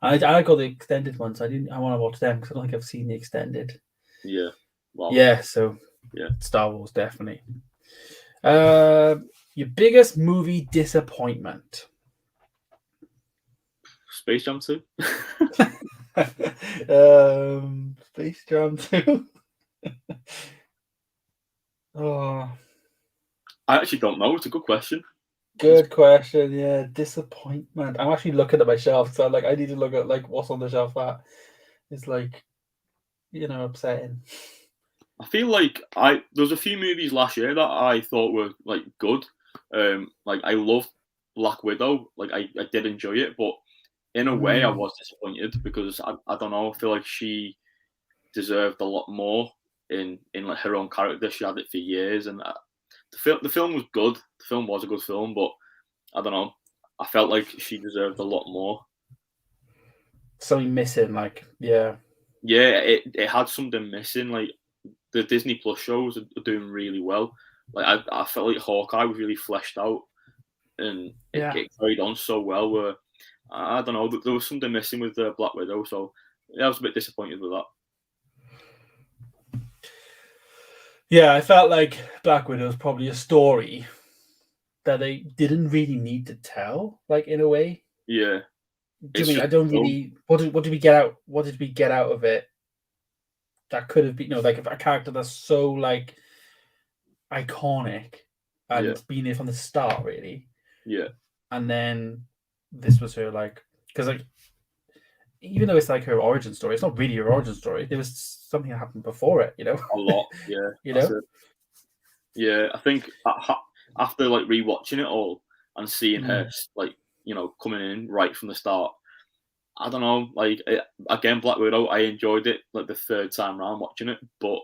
I got the extended ones. I want to watch them because I don't think I've seen the extended. Yeah. Wow. Yeah. So yeah, Star Wars definitely. Your biggest movie disappointment? Space Jam 2. Space Jam 2. Oh, I actually don't know. It's a good question. Good question. Yeah, disappointment. I'm actually looking at my shelf, so I need to look at like what's on the shelf that is like, upsetting. I feel like there's a few movies last year that I thought were like good. Like I loved Black Widow. Like I did enjoy it, but in a way I was disappointed because I don't know. I feel like she deserved a lot more in like her own character. She had it for years, and the film was good. The film was a good film, but I don't know. I felt like she deserved a lot more. Something missing, yeah, it had something missing. Like the Disney Plus shows are doing really well. Like I felt like Hawkeye was really fleshed out, and it carried on so well. Where I don't know, there was something missing with Black Widow, so I was a bit disappointed with that. Yeah, I felt like Black Widow was probably a story that they didn't really need to tell, like in a way. Yeah. Do you mean I don't really? What did we get out? What did we get out of it? That could have been, like a character that's so like iconic and been there from the start, really. Yeah. And then this was her because even though it's like her origin story, it's not really her origin story. There was something that happened before it, A lot, yeah. Yeah, I think after like rewatching it all and seeing her coming in right from the start, I don't know. Again, Black Widow, I enjoyed it like the third time around watching it, but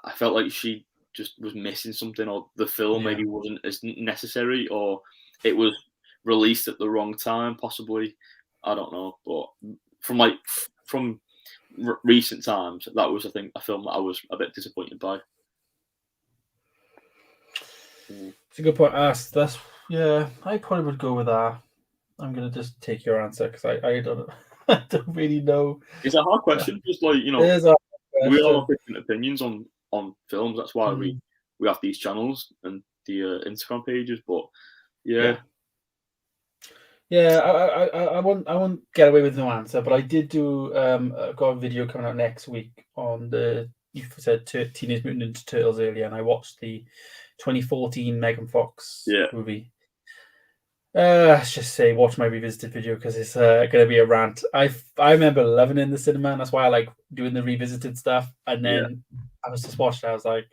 I felt like she just was missing something, or the film maybe wasn't as necessary, or it was released at the wrong time, possibly. I don't know, but from recent times, that was, I think, a film that I was a bit disappointed by. It's a good point. That's I probably would go with that. I'm gonna just take your answer because I don't I don't really know. It's a hard question. Just like, you know, we all have different opinions on films. That's why we have these channels and the Instagram pages. But yeah, I won't get away with no answer. But I did do I've got a video coming out next week on you said Teenage Mutant Ninja Turtles earlier, and I watched the 2014 Megan Fox movie. Let's just say watch my revisited video because it's going to be a rant. I remember loving it in the cinema, and that's why I like doing the revisited stuff. And then I was just watching it. I was like,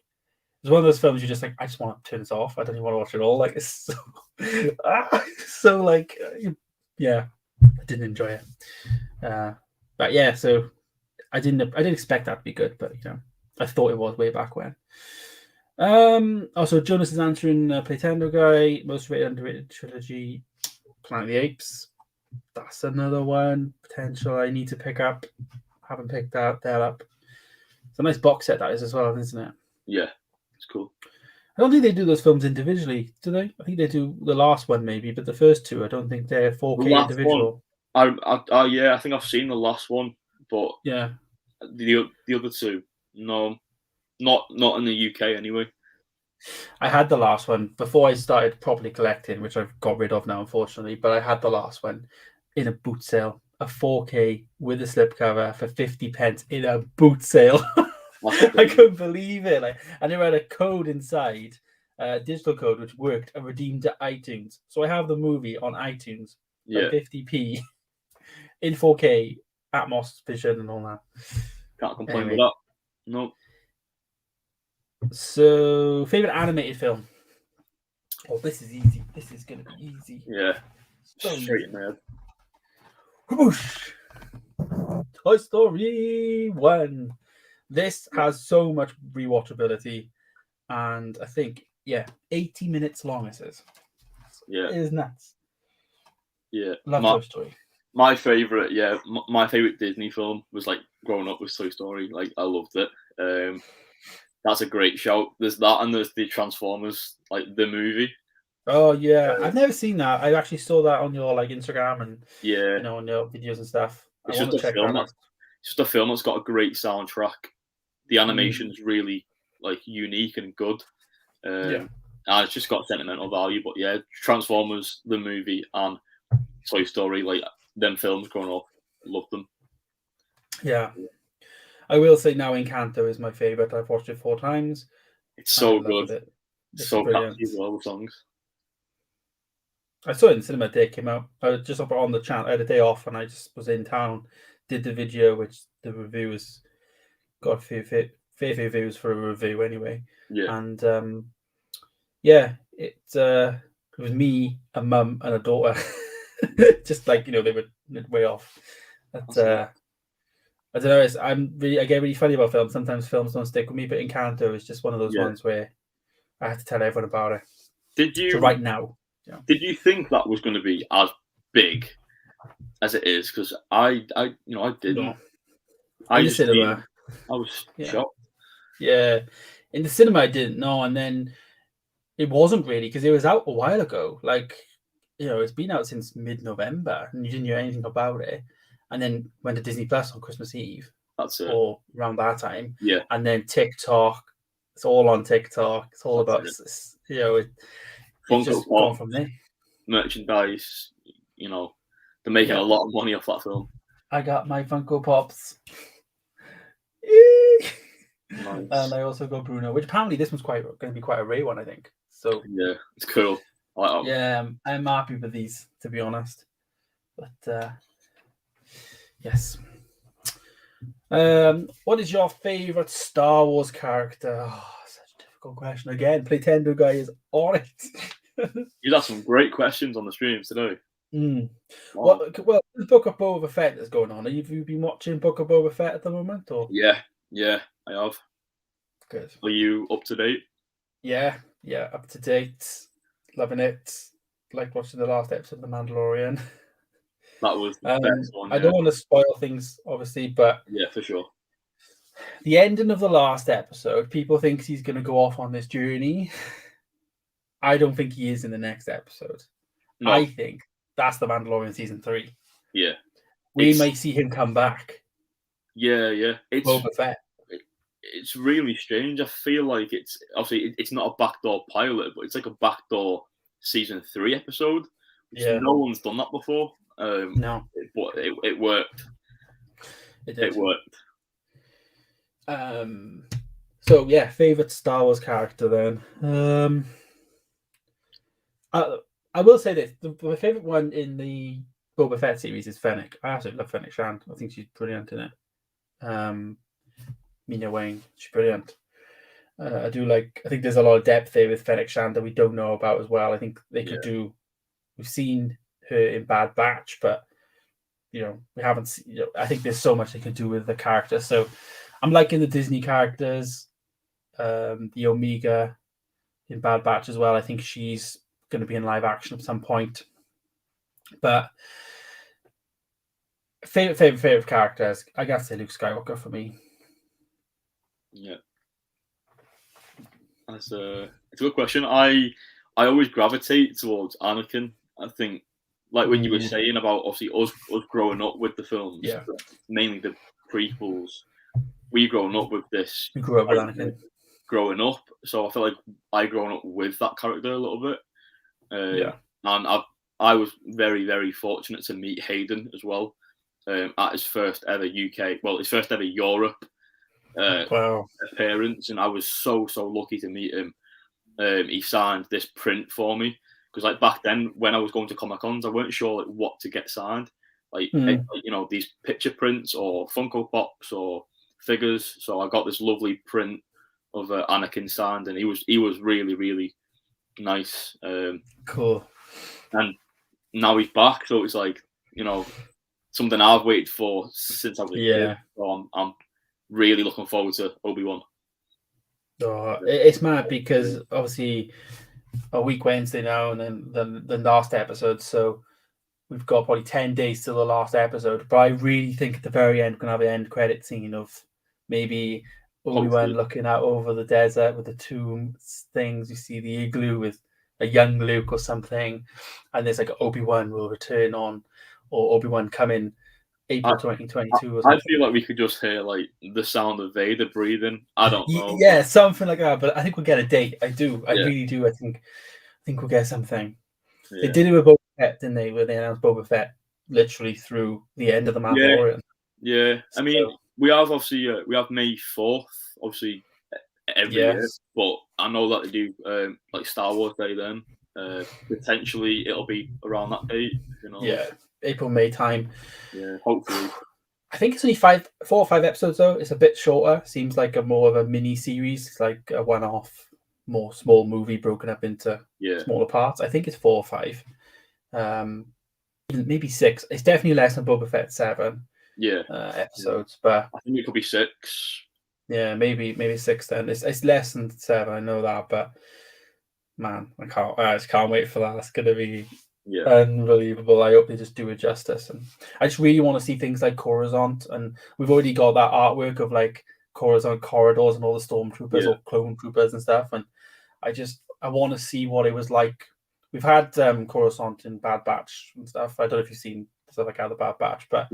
it's one of those films you just like, I just want to turn this off. I don't even want to watch it all. Like it's so, so like, I didn't enjoy it. But yeah, so I didn't expect that to be good, but I thought it was way back when. Also, Jonas is answering Playtendo guy, most rated underrated trilogy, Planet of the Apes. That's another one potential I need to pick up. Haven't picked that up. It's a nice box set that is as well, isn't it? Yeah, it's cool. I don't think they do those films individually, do they? I think they do the last one maybe, but the first two, I don't think they're 4K individual. I think I've seen the last one, but the other two, no. Not in the UK anyway. I had the last one before I started properly collecting, which I've got rid of now, unfortunately. But I had the last one in a boot sale, a 4K with a slipcover for 50p in a boot sale. I couldn't believe it. And they had a code inside, digital code, which worked and redeemed to iTunes. So I have the movie on iTunes for 50p in 4K, Atmos vision and all that. Can't complain with that. Nope. So, favorite animated film? Oh, this is easy. This is going to be easy. Yeah. Straight in there. Whoosh. Toy Story 1. This has so much rewatchability. And I think, 80 minutes long, it says. Yeah. It is nuts. Yeah. Love Toy Story. My favorite, my favorite Disney film was like growing up with Toy Story. Like, I loved it. That's a great shout. There's that, and there's the Transformers, like the movie. Oh yeah, I've never seen that. I actually saw that on your Instagram and on your videos and stuff. It's just a film that's got a great soundtrack. The animation's really like unique and good. And it's just got sentimental value. But yeah, Transformers, the movie, and Toy Story, like them films growing up, loved them. Yeah. I will say now Encanto is my favorite. I've watched it 4 times. It's so good. It's so catchy as well, the songs. I saw it in cinema the day it came out. I was just up on the channel. I had a day off and I just was in town, did the video, which the reviewers got a fair reviews for a review anyway. Yeah. And it was me, a mum, and a daughter. Just like, they were way off. I don't know. I get really funny about films. Sometimes films don't stick with me, but Encanto is just one of those ones where I have to tell everyone about it. Did you? So right now. Yeah. Did you think that was going to be as big as it is? Because I didn't. No. I was shocked. Yeah, in the cinema I didn't know, and then it wasn't really because it was out a while ago. Like, it's been out since mid-November, and you didn't hear anything about it. And then went to Disney Plus on Christmas Eve. That's it. Or around that time. Yeah. And then TikTok. It's all on TikTok. It's all about, it's just gone from there. Merchandise, they're making a lot of money off that film. I got my Funko Pops. Nice. And I also got Bruno, which apparently this one's going to be quite a rare one, I think. So yeah, it's cool. I like that one. Yeah, I'm happy with these, to be honest. But yes. What is your favorite Star Wars character? Oh, such a difficult question. Again, Playtendo guy is on it. You've had some great questions on the streams today. Wow. Well, the Book of Boba Fett is going on. Have you been watching Book of Boba Fett at the moment? Or? Yeah, I have. Good. Are you up to date? Yeah, up to date. Loving it. Like watching the last episode of The Mandalorian. That was the best one. I don't want to spoil things, obviously, but yeah, for sure. The ending of the last episode, people think he's going to go off on this journey. I don't think he is in the next episode. No. I think that's The Mandalorian season 3. Yeah. We may see him come back. Yeah. It's Boba Fett. It's really strange. I feel like it's not a backdoor pilot, but it's like a backdoor season 3 episode. Which no one's done that before. No. But it worked. It worked. So yeah, favorite Star Wars character then. I will say this: my favorite one in the Boba Fett series is Fennec. I absolutely love Fennec Shand. I think she's brilliant in it. Mina Wayne, she's brilliant. I think there's a lot of depth there with Fennec Shand that we don't know about as well. I think they could do. We've seen her in Bad Batch, but we haven't seen. I think there's so much they could do with the character. So I'm liking the Disney characters, the Omega in Bad Batch as well. I think she's going to be in live action at some point. But favorite characters, I gotta say Luke Skywalker for me. Yeah, it's a good question. I always gravitate towards Anakin. I think, like when you were saying about obviously us growing up with the films, mainly the prequels, we grown up with this. We grew up with Anakin. Growing up, so I feel like I grown up with that character a little bit. And I was very, very fortunate to meet Hayden as well at his first ever his first ever Europe appearance, and I was so lucky to meet him. He signed this print for me because, like, back then when I was going to Comic Cons, I weren't sure what to get signed, these picture prints or Funko Pops or figures. So I got this lovely print of Anakin signed, and he was really, really nice. Cool. And now he's back, so it's like something I've waited for since I was a kid. So I'm really looking forward to ObiWan. Oh, it's mad because obviously a week Wednesday now, and then the last episode. So we've got probably 10 days till the last episode. But I really think at the very end we're gonna have an end credit scene of maybe Obi-Wan looking out over the desert with the tomb things. You see the igloo with a young Luke or something, and there's like Obi-Wan will return on, or Obi-Wan come in April 2022 or something. I feel like we could just hear like the sound of Vader breathing. I don't know. Yeah, something like that. But I think we'll get a date. I really do. I think we'll get something. Yeah. They did it with Boba Fett, didn't they? Where they announced Boba Fett literally through the end of the Mandalorian. Yeah. I mean, we have we have May 4th, obviously every year, but I know that they do like Star Wars Day then. Potentially it'll be around that date. Yeah, April, May time. Yeah, hopefully. I think it's only 4 or 5 episodes though. It's a bit shorter. Seems like more of a mini series. It's like a one-off, more small movie broken up into smaller parts. I think it's 4 or 5. Maybe 6. It's definitely less than Boba Fett 7. Episodes, but I think it could be 6. Yeah, maybe 6 then. It's less than 7. I know that, but man, I just can't wait for that. It's gonna be unbelievable. I hope they just do it justice, and I just really want to see things like Coruscant, and we've already got that artwork of like Coruscant corridors and all the stormtroopers or clone troopers and stuff, and I want to see what it was like. We've had Coruscant in Bad Batch and stuff. I don't know if you've seen stuff like the Bad Batch, but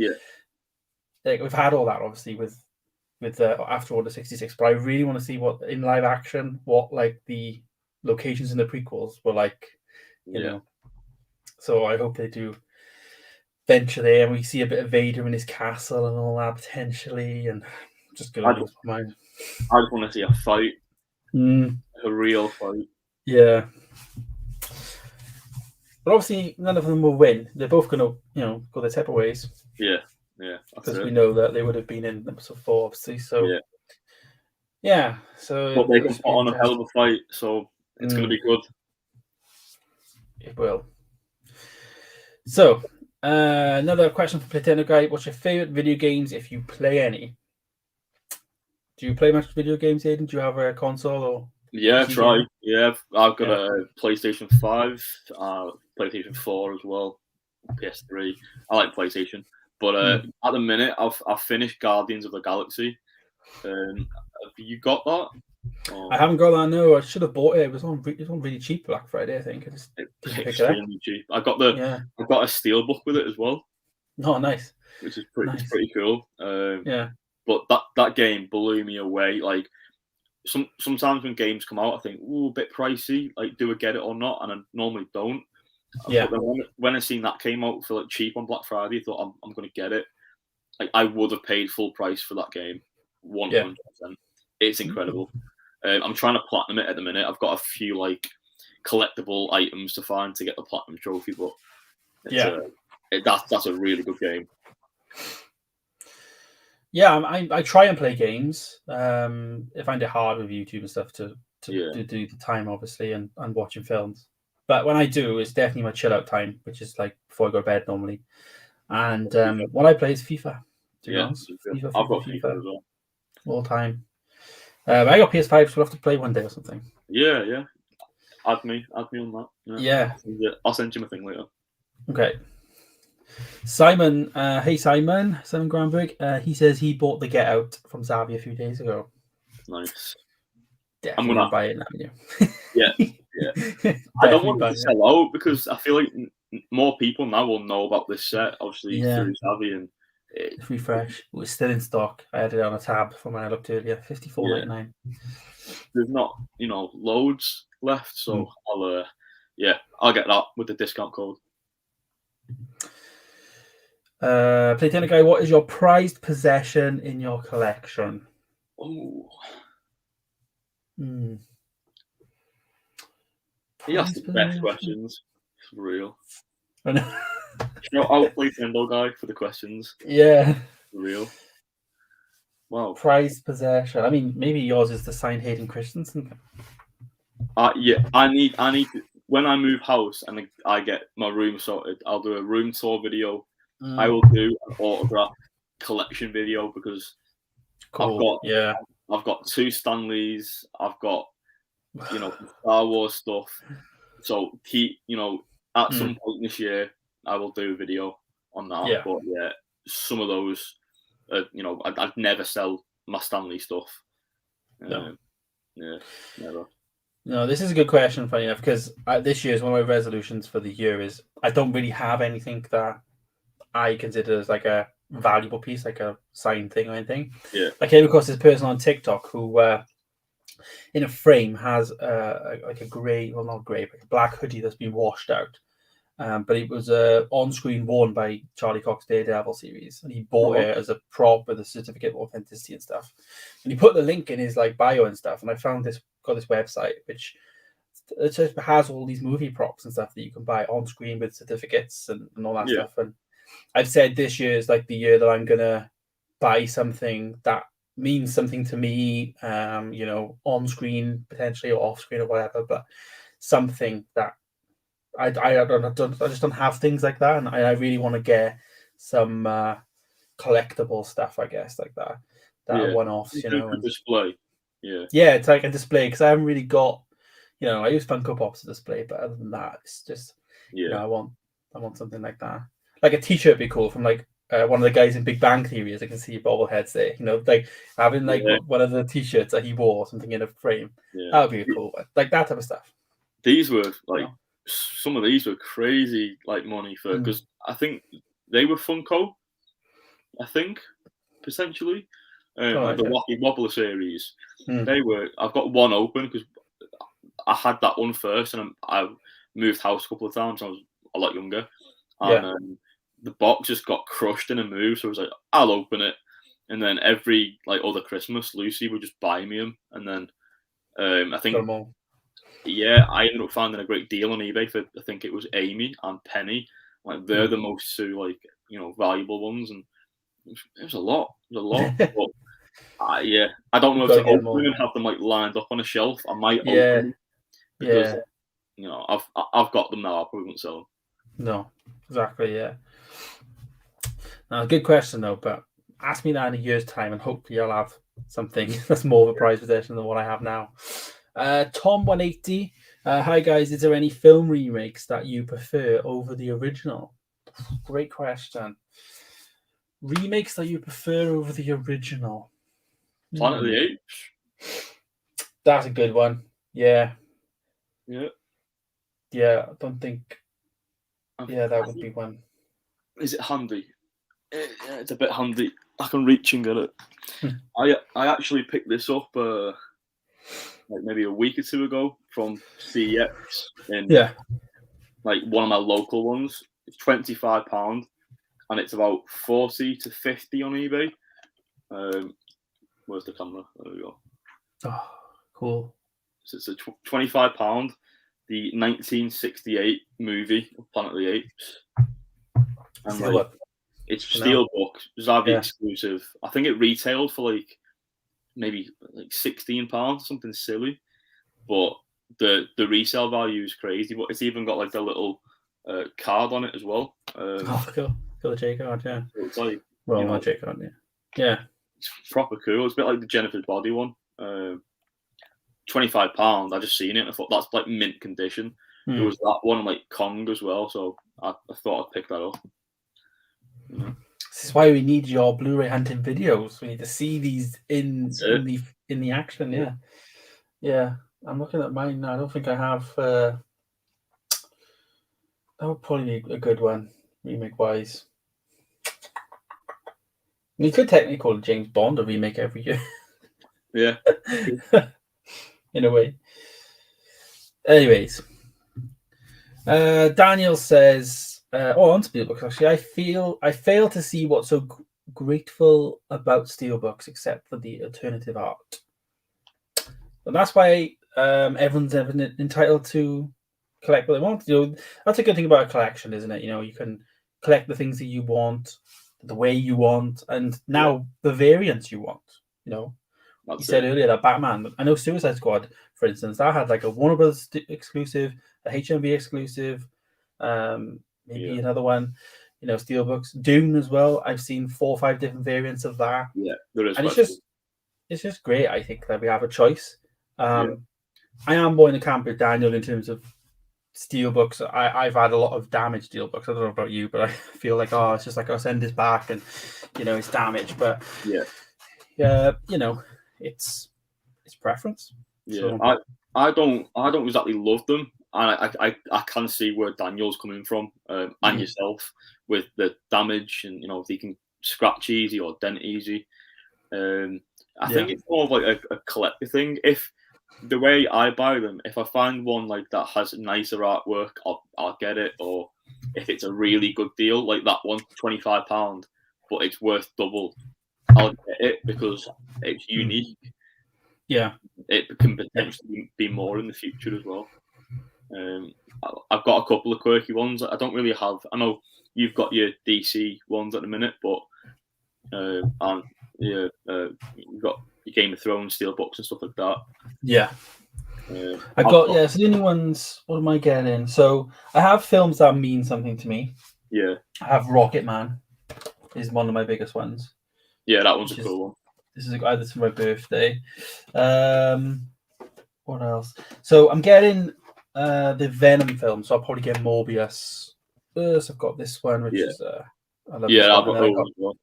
like, we've had all that obviously with After Order 66, but I really want to see what in live action, what like the locations in the prequels were like, you know. So I hope they do venture there, and we see a bit of Vader in his castle and all that potentially, and just gonna lose my mind. I just want to see a fight, a real fight. Yeah, but obviously none of them will win. They're both gonna, go their separate ways. Yeah, because we know that they would have been in episode 4, obviously. So so. But they can put on a hell of a fight, so it's going to be good. It will. So, another question from Platino Guy. What's your favorite video games if you play any? Do you play much video games, Aiden? Do you have a console or? Yeah, PC try. game? Yeah, I've got a PlayStation 5, PlayStation 4 as well, PS3. I like PlayStation, but at the minute I've finished Guardians of the Galaxy. Have you got that? I haven't got that. No, I should have bought it. It was on really cheap Black Friday. I think I just didn't pick it up. Extremely cheap. I've got a steelbook with it as well. Oh, nice. Which is pretty cool. Yeah. But that game blew me away. Like sometimes when games come out, I think, ooh, a bit pricey. Like, do I get it or not? And I normally don't. Yeah. But then when I seen that came out for like cheap on Black Friday, I thought I'm going to get it. Like, I would have paid full price for that game, 100%. It's incredible. I'm trying to platinum it at the minute. I've got a few like collectible items to find to get the platinum trophy, but that's a really good game. Yeah, I try and play games. I find it hard with YouTube and stuff to do the time, obviously, and watching films. But when I do, it's definitely my chill out time, which is like before I go to bed normally. And what I play is FIFA. To be honest, FIFA, I've got FIFA as well. All time. I got PS5, so we'll have to play one day or something. Yeah. Add me on that. Yeah. I'll send you my thing later. Okay. Simon, hey Simon Granberg. He says he bought the Get Out from Zavi a few days ago. Nice. Definitely I'm gonna buy it now. Yeah. I don't want it to sell out because I feel like more people now will know about this set, obviously through Zavi and refresh. It was still in stock. I had it on a tab from when I looked earlier. $54.99. There's not, loads left, so I'll get that with the discount code. Playtonic Guy, what is your prized possession in your collection? Oh. He asked the best questions. For real. I know. I'll play Nintendo Guy for the questions. Yeah. For real. Wow. Prized possession. I mean, maybe yours is the signed Hayden Christensen. Yeah. I need to, when I move house and I get my room sorted, I'll do a room tour video. I will do an autograph collection video because I've got 2 Stanleys. I've got Star Wars stuff. So at some point this year, I will do a video on that. Yeah. But some of those, I'd never sell my Stanley stuff. No. Never. No, this is a good question, funny enough, because this year's one of my resolutions for the year is I don't really have anything that I consider as like a valuable piece, like a signed thing or anything. Yeah. I came across this person on TikTok who, in a frame, has like a grey, well not grey, but a black hoodie that's been washed out. But it was on screen worn by Charlie Cox's Daredevil series, and he bought it as a prop with a certificate of authenticity and stuff. And he put the link in his like bio and stuff. And I found this website which it just has all these movie props and stuff that you can buy on screen with certificates and all that stuff. And I've said this year is like the year that I'm gonna buy something that means something to me, on screen potentially or off screen or whatever, but something that I just don't have things like that, and I really want to get some collectible stuff, I guess, like that one-offs, display. Yeah, it's like a display because I haven't really got, I use Funko Pops to display, but other than that, it's just I want something like that. Like a T-shirt would be cool from like one of the guys in Big Bang Theory, as I can see bobbleheads there. Like having like one of the T-shirts that he wore, something in a frame. That would be a cool one. Like that type of stuff. These were like some of these were crazy, like money for because I think they were Funko. I think potentially like the Wacky Wobbler series. They were. I've got one open because I had that one first, and I moved house a couple of times. I was a lot younger, and the box just got crushed in a move. So I was like, I'll open it, and then every like other Christmas, Lucy would just buy me them, and then I think I ended up finding a great deal on eBay for I think it was Amy and Penny. Like they're the most two like valuable ones, and it was a lot. But, I don't know if to open them and have them like lined up on a shelf. I might open them because I've got them now. I probably won't sell them. No, exactly. Yeah. Now, good question though, but ask me that in a year's time, and hopefully I'll have something that's more of a prized possession than what I have now. Tom180. Hi guys, is there any film remakes that you prefer over the original? Great question. Remakes that you prefer over the original? Planet of the Apes. That's a good one. Yeah. Yeah. Yeah, I don't think. Yeah, that would be one. Is it handy? Yeah, it's a bit handy. I can reach and get it. I actually picked this up like maybe a week or two ago from CEX in like one of my local ones. It's £25 and it's about 40 to 50 on eBay. Where's the camera? There we go. Oh, cool. So it's a £25, the 1968 movie of Planet of the Apes. And like, it's Steelbook, Zavvi exclusive. I think it retailed for like maybe like £16, something silly. But the resale value is crazy. But it's even got like the little card on it as well. Cool. Got the J card, yeah. So it's like, well, not J card, yeah. Yeah. It's proper cool. It's a bit like the Jennifer's Body one. £25. I just seen it and I thought that's like mint condition. There was that one like Kong as well, so I thought I'd pick that up. This is why we need your Blu-ray hunting videos. We need to see these in the action. Yeah. I'm looking at mine now. I don't think I have. That would probably be a good one, remake wise. You could technically call James Bond a remake every year. Yeah. In a way. Anyways. Daniel says, on Steelbooks, actually, I fail to see what's so grateful about Steelbooks except for the alternative art. And that's why everyone's entitled to collect what they want. That's a good thing about a collection, isn't it? You can collect the things that you want, the way you want, and now the variants you want. You said earlier that Batman, I know Suicide Squad, for instance, that had like a Warner Brothers exclusive, a HMV exclusive, maybe another one, Steelbooks. Dune as well. I've seen 4 or 5 different variants of that. Yeah, there is. And it's just great, I think, that we have a choice. I am more in the camp with Daniel in terms of Steelbooks. I've had a lot of damaged Steelbooks. I don't know about you, but I feel like, it's just like, I'll send this back and, it's damaged. But it's preference. Yeah, so, I don't exactly love them, and I can see where Daniel's coming from, and yourself with the damage, and if they can scratch easy or dent easy. I think it's more of like a collector thing. If the way I buy them, if I find one like that has nicer artwork, I'll get it. Or if it's a really good deal, like that one, £25, but it's worth double, I'll get it because it's unique. Yeah, it can potentially be more in the future as well. I've got a couple of quirky ones. I don't really have. I know you've got your DC ones at the minute, but you've got your Game of Thrones Steelbooks and stuff like that. Yeah. I've got so the only ones. What am I getting? So I have films that mean something to me. Yeah. I have Rocket Man, is one of my biggest ones. Yeah, that one's a cool one. This is either for my birthday. What else? So I'm getting the Venom film, so I'll probably get Morbius first. I've got this one, which is I love this one.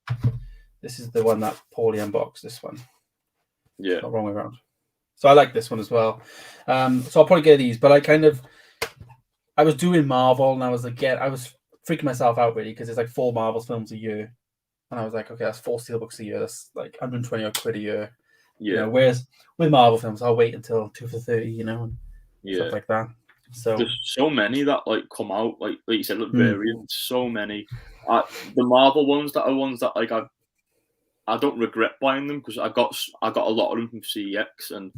This is the one that Paulie unboxed. This one. Yeah. Not wrong way around. So I like this one as well. So I'll probably get these, but I was doing Marvel, and I was freaking myself out really because it's like 4 Marvel films a year. And I was like, okay, that's 4 Steelbooks a year. That's like 120 odd quid a year. Yeah. Whereas with Marvel films, I'll wait until 2 for 30, and stuff like that. So there's so many that like come out, like you said, variants. So many. The Marvel ones that are ones that like I don't regret buying them because I got a lot of them from CEX and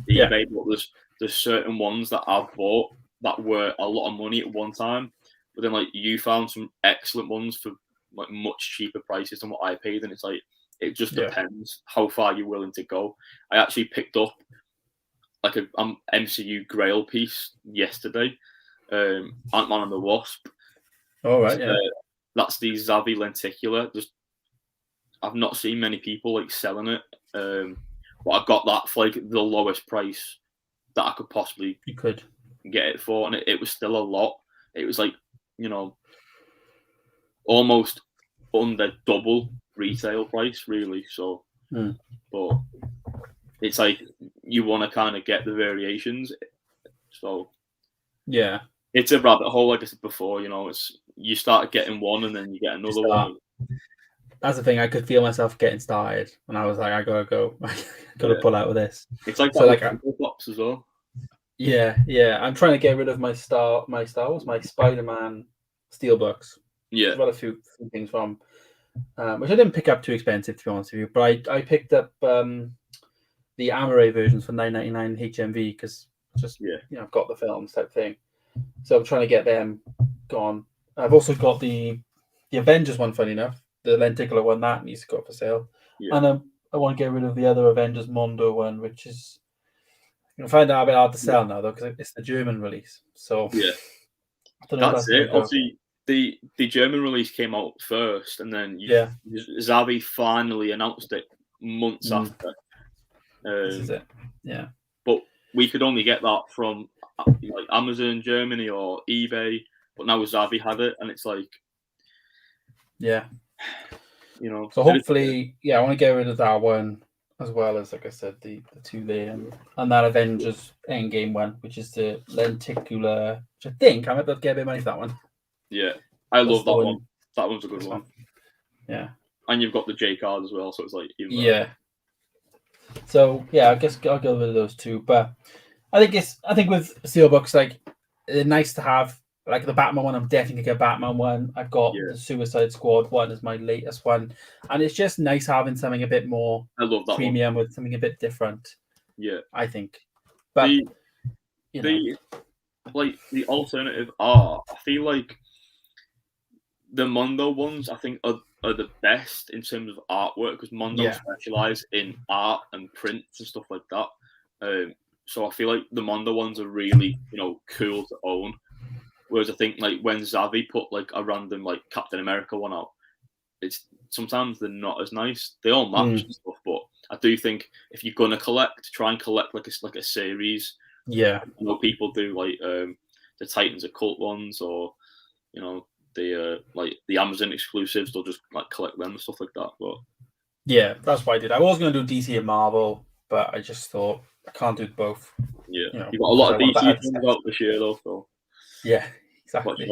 eBay. But there's certain ones that I've bought that were a lot of money at one time, but then like you found some excellent ones for like much cheaper prices than what I paid, and it's like it just depends how far you're willing to go. I actually picked up like a MCU Grail piece yesterday, Ant-Man and the Wasp. All right, that's the Zavvi lenticular. I've not seen many people like selling it. But I got that for like the lowest price that I could possibly get it for, and it was still a lot. It was like, you know, almost under double retail price, really. So, but it's like you want to kind of get the variations. So, yeah, it's a rabbit hole, like I said before. You know, it's you start getting one and then you get another one. That's the thing. I could feel myself getting started, and I was like, I gotta go. I gotta pull out of this. It's like so, like box as well. Yeah. I'm trying to get rid of my Star Wars, my Spider-Man steelbooks. Yeah, I've got a few things from, which I didn't pick up too expensive, to be honest with you. But I picked up the Amaray versions for $9.99 HMV because I've got the films type thing. So I'm trying to get them gone. I've also got the Avengers one, funny enough, the lenticular one that needs to go up for sale, and I want to get rid of the other Avengers Mondo one, which is you'll find out a bit hard to sell now though because it's the German release. So that's it. Obviously, the German release came out first, and then Zavvi finally announced it months after. This is it. Yeah, but we could only get that from like Amazon Germany or eBay. But now Zavvi had it, and it's like, you know. So hopefully, I want to get rid of that one as well as, like I said, the two there and that Avengers Endgame one, which is the lenticular. Which I think I might be able to get a bit of money for that one. Yeah, I love that one. That one's a good one. Yeah, and you've got the J card as well, so it's like So I guess I'll go with those two, but I think with steelbooks, like they're nice to have. Like the Batman one, I'm definitely gonna get Batman one. I've got the Suicide Squad one as my latest one, and it's just nice having something a bit more premium with something a bit different. Yeah, I think. But the alternative art, I feel like the Mondo ones, I think are the best in terms of artwork because Mondo specialize in art and prints and stuff like that. So I feel like the Mondo ones are really cool to own. Whereas I think like when Zavvi put like a random like Captain America one out, it's sometimes they're not as nice. They all match and stuff, but I do think if you're gonna collect, try and collect like a series. Yeah, people do like the Titans Occult ones, or the like the Amazon exclusives. They'll just like collect them and stuff like that. But yeah, that's what I did. I was gonna do DC and Marvel, but I just thought I can't do both. Yeah, you've got a lot of DC films out this year though. So. Yeah, exactly.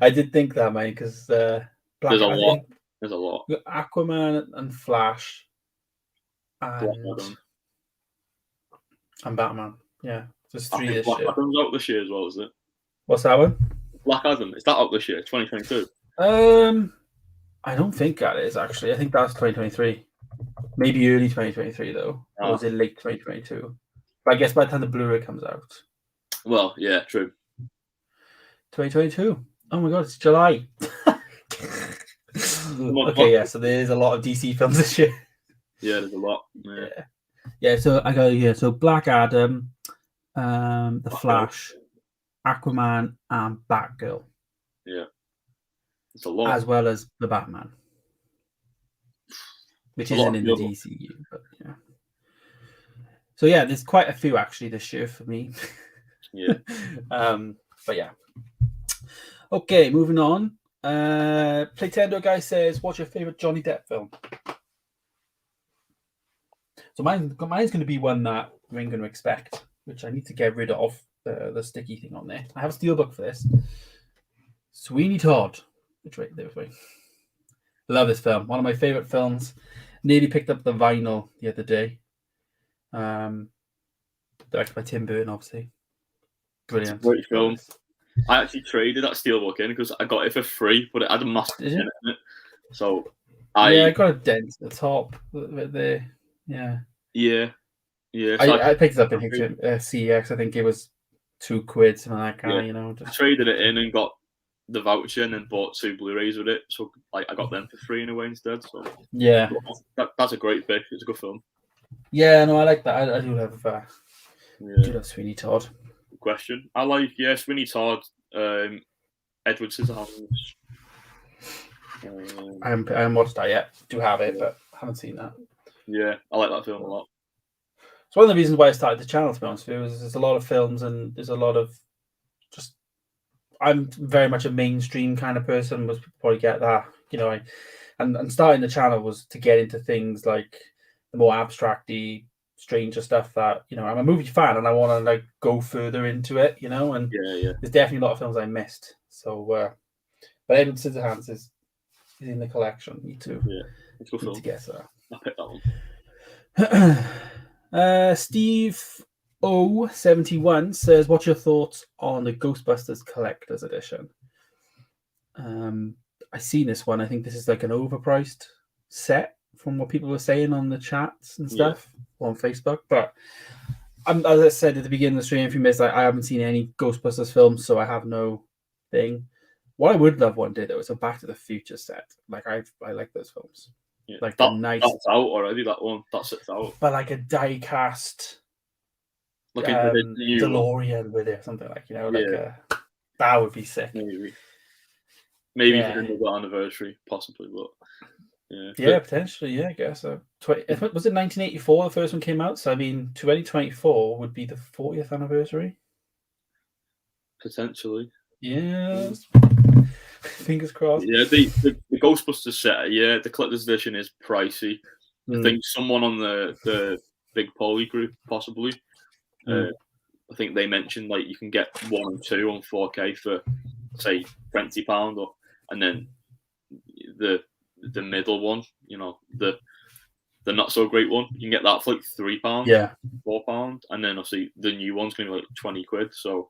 I did think that, mate, because there's a lot. There's a lot. Aquaman and Flash and Batman. Yeah, there's three this year. Black Adam's out this year as well, is it? What's that one? Black Adam. Is that out this year, 2022? I don't think that is actually. I think that's 2023. Maybe early 2023 though. Or was it late 2022? But I guess by the time the Blu-ray comes out. Well, yeah, true. 2022. Oh my god, it's July. Okay, yeah, so there's a lot of DC films this year. Yeah, there's a lot. Yeah, so I got here. So Black Adam, The Flash, Aquaman, and Batgirl. Yeah. It's a lot. As well as the Batman. Which isn't in the DCU, but yeah. So yeah, there's quite a few actually this year for me. Yeah. But yeah. Okay, moving on. Playtendo guy says, "What's your favorite Johnny Depp film?" So mine's going to be one that you ain't going to expect, which I need to get rid of the sticky thing on there. I have a steelbook for this. Sweeney Todd. Which way? This way. Love this film. One of my favorite films. Nearly picked up the vinyl the other day. Directed by Tim Burton, obviously. Brilliant. Great film. I actually traded that steelbook in because I got it for free, but it had a massive dent in it. So I got a dent at the top there. Yeah. Yeah. I picked it up in CEX. I think it was £2, something like that. I traded it in and got the voucher and then bought 2 Blu-rays with it. So I got them for free in a way instead. So yeah, that's a great pick. It's a good film. Yeah, no, I like that. I do love do love Sweeney Todd. Good question. I like Sweeney Todd, Edward Scissorhands. I haven't watched that yet. Do have it, but haven't seen that. Yeah, I like that film a lot. It's one of the reasons why I started the channel, to be honest with you, is there's a lot of films and there's a lot of just. I'm very much a mainstream kind of person. Most people probably get that, and starting the channel was to get into things like the more abstracty, stranger stuff that I'm a movie fan and I want to like go further into it, and there's definitely a lot of films I missed. So, but Edward Scissorhands is in the collection. Need to get that. I picked that one. Steve O71 says, "What's your thoughts on the Ghostbusters Collector's Edition?" I've seen this one. I think this is like an overpriced set from what people were saying on the chats and stuff on Facebook. But as I said at the beginning of the stream, if you missed, I haven't seen any Ghostbusters films, so I have no thing. What I would love one day though is a Back to the Future set. Like I like those films. Yeah. Like that's out already. That one that's out. But like a die cast. Like DeLorean with it, something like that would be sick. Maybe for another anniversary, possibly, but potentially, I guess. Was it 1984 the first one came out? So I mean, 2024 would be the 40th anniversary. Potentially. Yeah. Fingers crossed. Yeah, the Ghostbusters set. Yeah, the collector's edition is pricey. I think someone on the Big Poly group possibly. I think they mentioned like you can get 1 and 2 on 4K for say £20, and then the middle one, the not so great one, you can get that for like £3, £4, and then obviously the new one's gonna be like £20. So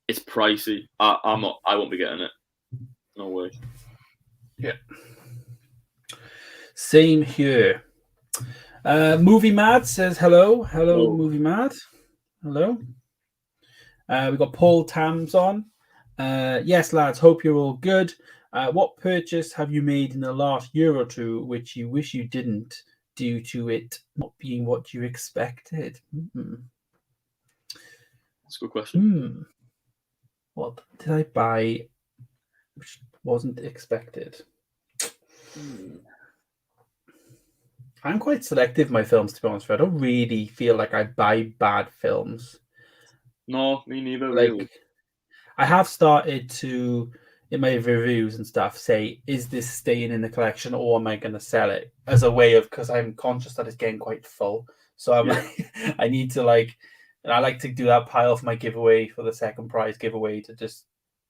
it's pricey. I won't be getting it. No way. Yeah. Same here. Movie Mad says hello. Hello, Movie Mad. Hello. We got Paul Tams on. Yes, lads. Hope you're all good. What purchase have you made in the last year or two which you wish you didn't due to it not being what you expected? That's a good question. What did I buy which wasn't expected? I'm quite selective in my films, to be honest. I don't really feel like I buy bad films. No, me neither. Really. I have started to, in my reviews and stuff, say, is this staying in the collection or am I going to sell it? As a way of, because I'm conscious that it's getting quite full. So I'm like, I need to and I like to do that pile for my giveaway, for the second prize giveaway, to just,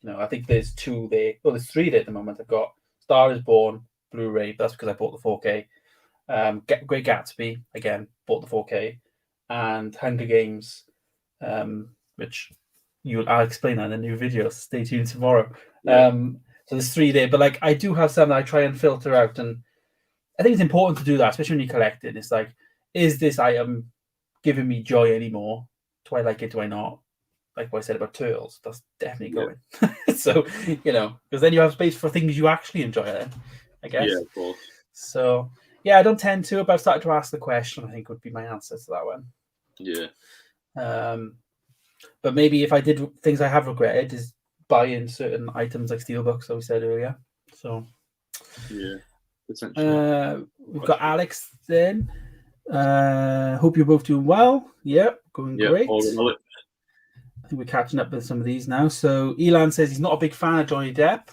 I think there's 2 there. Well, there's 3 there at the moment. I've got Star is Born, Blu-ray. That's because I bought the 4K. Great Gatsby, again, bought the 4K, and Hunger Games, which I'll explain that in a new video, so stay tuned tomorrow. So there's 3 there, but I do have some that I try and filter out, and I think it's important to do that, especially when you collect it. It's like, is this item giving me joy anymore? Do I like it? Do I not? Like what I said about Turtles, that's definitely going. So, because then you have space for things you actually enjoy then, I guess. Yeah, of course. So, I don't tend to, but I've started to ask the question, I think would be my answer to that one. Yeah. But maybe if I did things I have regretted is buying certain items like steelbooks that we said earlier. So we've got Alex then. Hope you're both doing well. Yep, going great. I think we're catching up with some of these now. So Elan says he's not a big fan of Johnny Depp.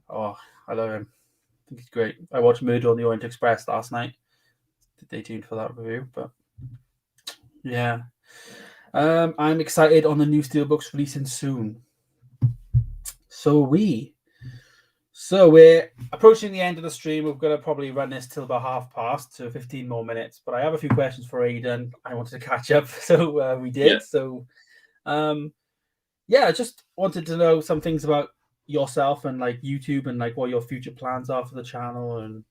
Oh, I love him. I think he's great. I watched Murder on the Orient Express last night. Stay tuned for that review, but yeah. I'm excited on the new steelbooks releasing soon. So we're approaching the end of the stream. We're going to probably run this till about past, so 15 more minutes. But I have a few questions for Aidan. I wanted to catch up, so we did. Yeah. So, I just wanted to know some things about yourself and YouTube and what your future plans are for the channel, and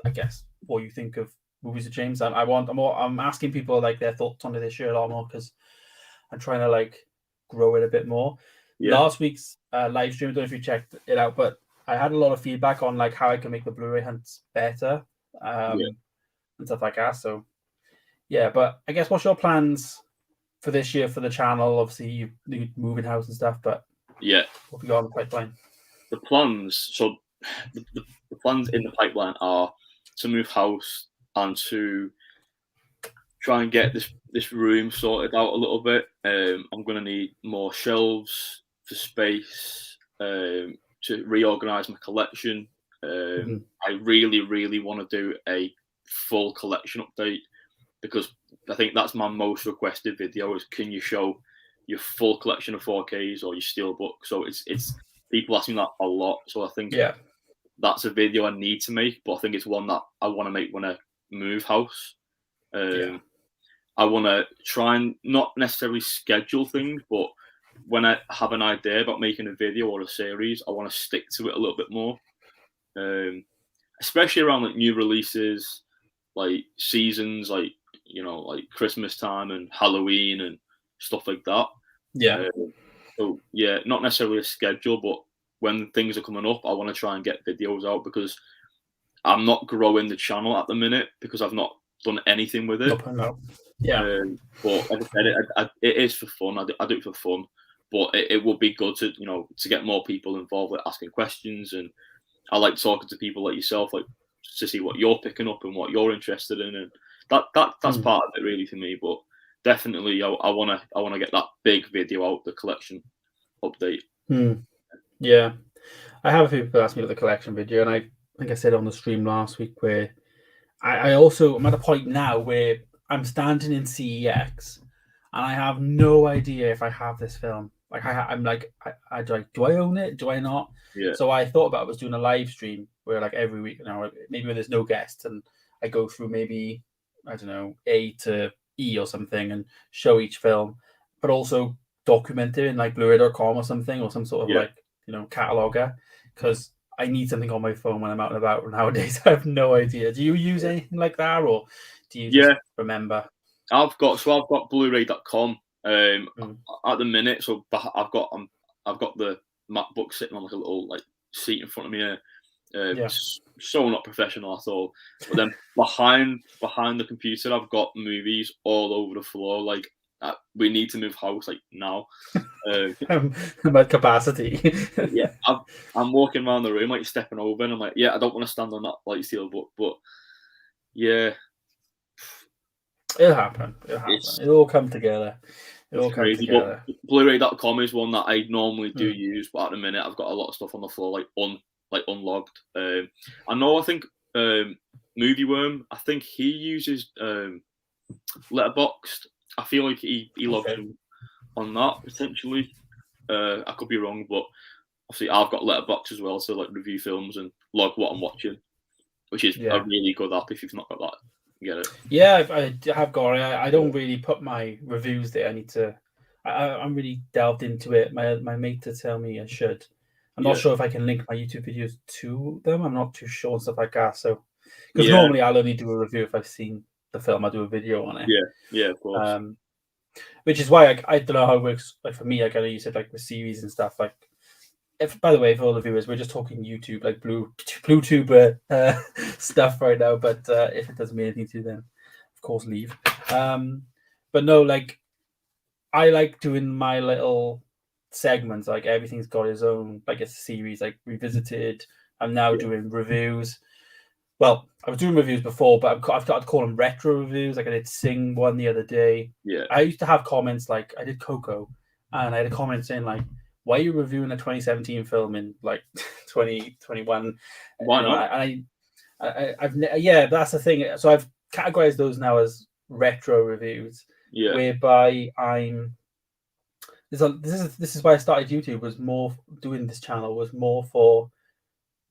I guess what you think of Movies with James. I'm asking people their thoughts on this year a lot more because I'm trying to grow it a bit more. Yeah. Last week's live stream, I don't know if you checked it out, but I had a lot of feedback on how I can make the Blu-ray hunts better and stuff like that. So but I guess what's your plans for this year for the channel? Obviously you moving house and stuff, but what have you got on the pipeline? The plans. So the plans in the pipeline are to move house and to try and get this room sorted out a little bit. I'm going to need more shelves for space, to reorganize my collection. I really want to do a full collection update, because I think that's my most requested video is, can you show your full collection of 4Ks or your steelbook? So it's people asking that a lot. So I think that's a video I need to make, but I think it's one that I want to make when I move house. I want to try and not necessarily schedule things, but when I have an idea about making a video or a series, I want to stick to it a little bit more. Especially around like new releases, like seasons, like like Christmas time and Halloween and stuff like that. So not necessarily a schedule, but when things are coming up, I want to try and get videos out, because I'm not growing the channel at the minute because I've not done anything with it. But like I said, it is for fun. I do it for fun, but it would be good to to get more people involved, like asking questions, and I like talking to people like yourself, like to see what you're picking up and what you're interested in, and that's part of it really for me. But definitely, I wanna get that big video out, the collection update. Yeah, I have a few people ask me about the collection video, and I think I said on the stream last week where I'm at a point now where I'm standing in CEX and I have no idea if I have this film. Like I'm like, do I own it? Do I not? So I thought about was doing a live stream where like every week, maybe when there's no guests, and I go through maybe, I don't know, A to E or something and show each film, but also document it in like Blu-ray.com or something, or some sort of like, cataloger, because I need something on my phone when I'm out and about nowadays. I have no idea. Do you use anything like that, or do you just remember? I've got Blu-ray.com at the minute. So I've got the MacBook sitting on like a little like seat in front of me. So not professional at all. But then behind the computer, I've got movies all over the floor. Like we need to move house like now. About capacity. I'm walking around the room like stepping over, and I'm like, I don't want to stand on that like steelbook, but it'll happen. It'll all come together. It'll all come together. But Blu-ray.com is one that I normally do use, but at the minute I've got a lot of stuff on the floor like unlogged. I think Movie Worm, I think he uses Letterboxd. I feel like he logs them on that potentially. I could be wrong, but obviously I've got Letterboxd as well to like review films and log what I'm watching, which is a really good app. If you've not got that, get it. Yeah, I have got it. I don't really put my reviews there. I need to. I'm really delved into it. My mate to tell me I should. I'm not sure if I can link my YouTube videos to them. I'm not too sure and stuff like that. So, because normally I'll only do a review if I've seen the film. I do a video on it. Yeah, of course. Which is why I don't know how it works. Like for me, like I know you said, like the series and stuff. Like, by the way, for all the viewers, we're just talking YouTube, like Bluetooth stuff right now. But if it doesn't mean anything to you, then of course leave. But no, like I like doing my little segments. Like everything's got its own, like it's a series, like Revisited. I'm now doing reviews. Well, I was doing reviews before, but I've got to call them retro reviews. Like I did Sing one the other day. I used to have comments like I did Coco, and I had a comment saying like, "Why are you reviewing a 2017 film in like 2021?" Why not? I've that's the thing. So I've categorized those now as retro reviews, whereby this is why I started YouTube. Was more doing this channel was more for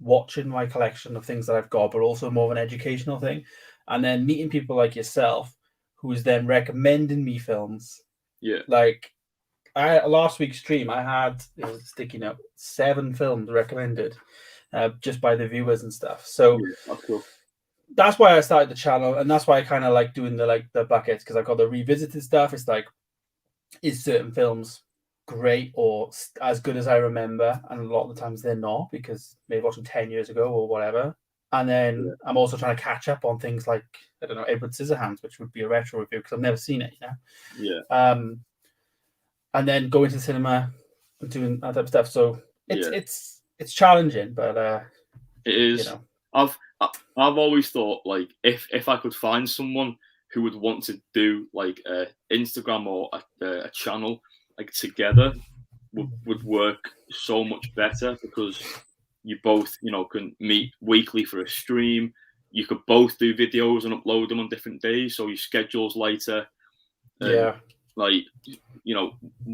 watching my collection of things that I've got, but also more of an educational thing, and then meeting people like yourself who's then recommending me films. Like last week's stream I had sticky note 7 films recommended just by the viewers and stuff. So that's cool. That's why I started the channel, and that's why I kind of like doing the buckets, because I've got the revisited stuff. It's like, is certain films great or as good as I remember, and a lot of the times they're not, because maybe watched them 10 years ago or whatever. And then I'm also trying to catch up on things like, I don't know, Edward Scissorhands, which would be a retro review because I've never seen it, and then going to the cinema and doing that type of stuff. So it's challenging, but It is. I've always thought like if I could find someone who would want to do like a Instagram or a channel like together would work so much better, because you both can meet weekly for a stream. You could both do videos and upload them on different days, so your schedule's lighter. Like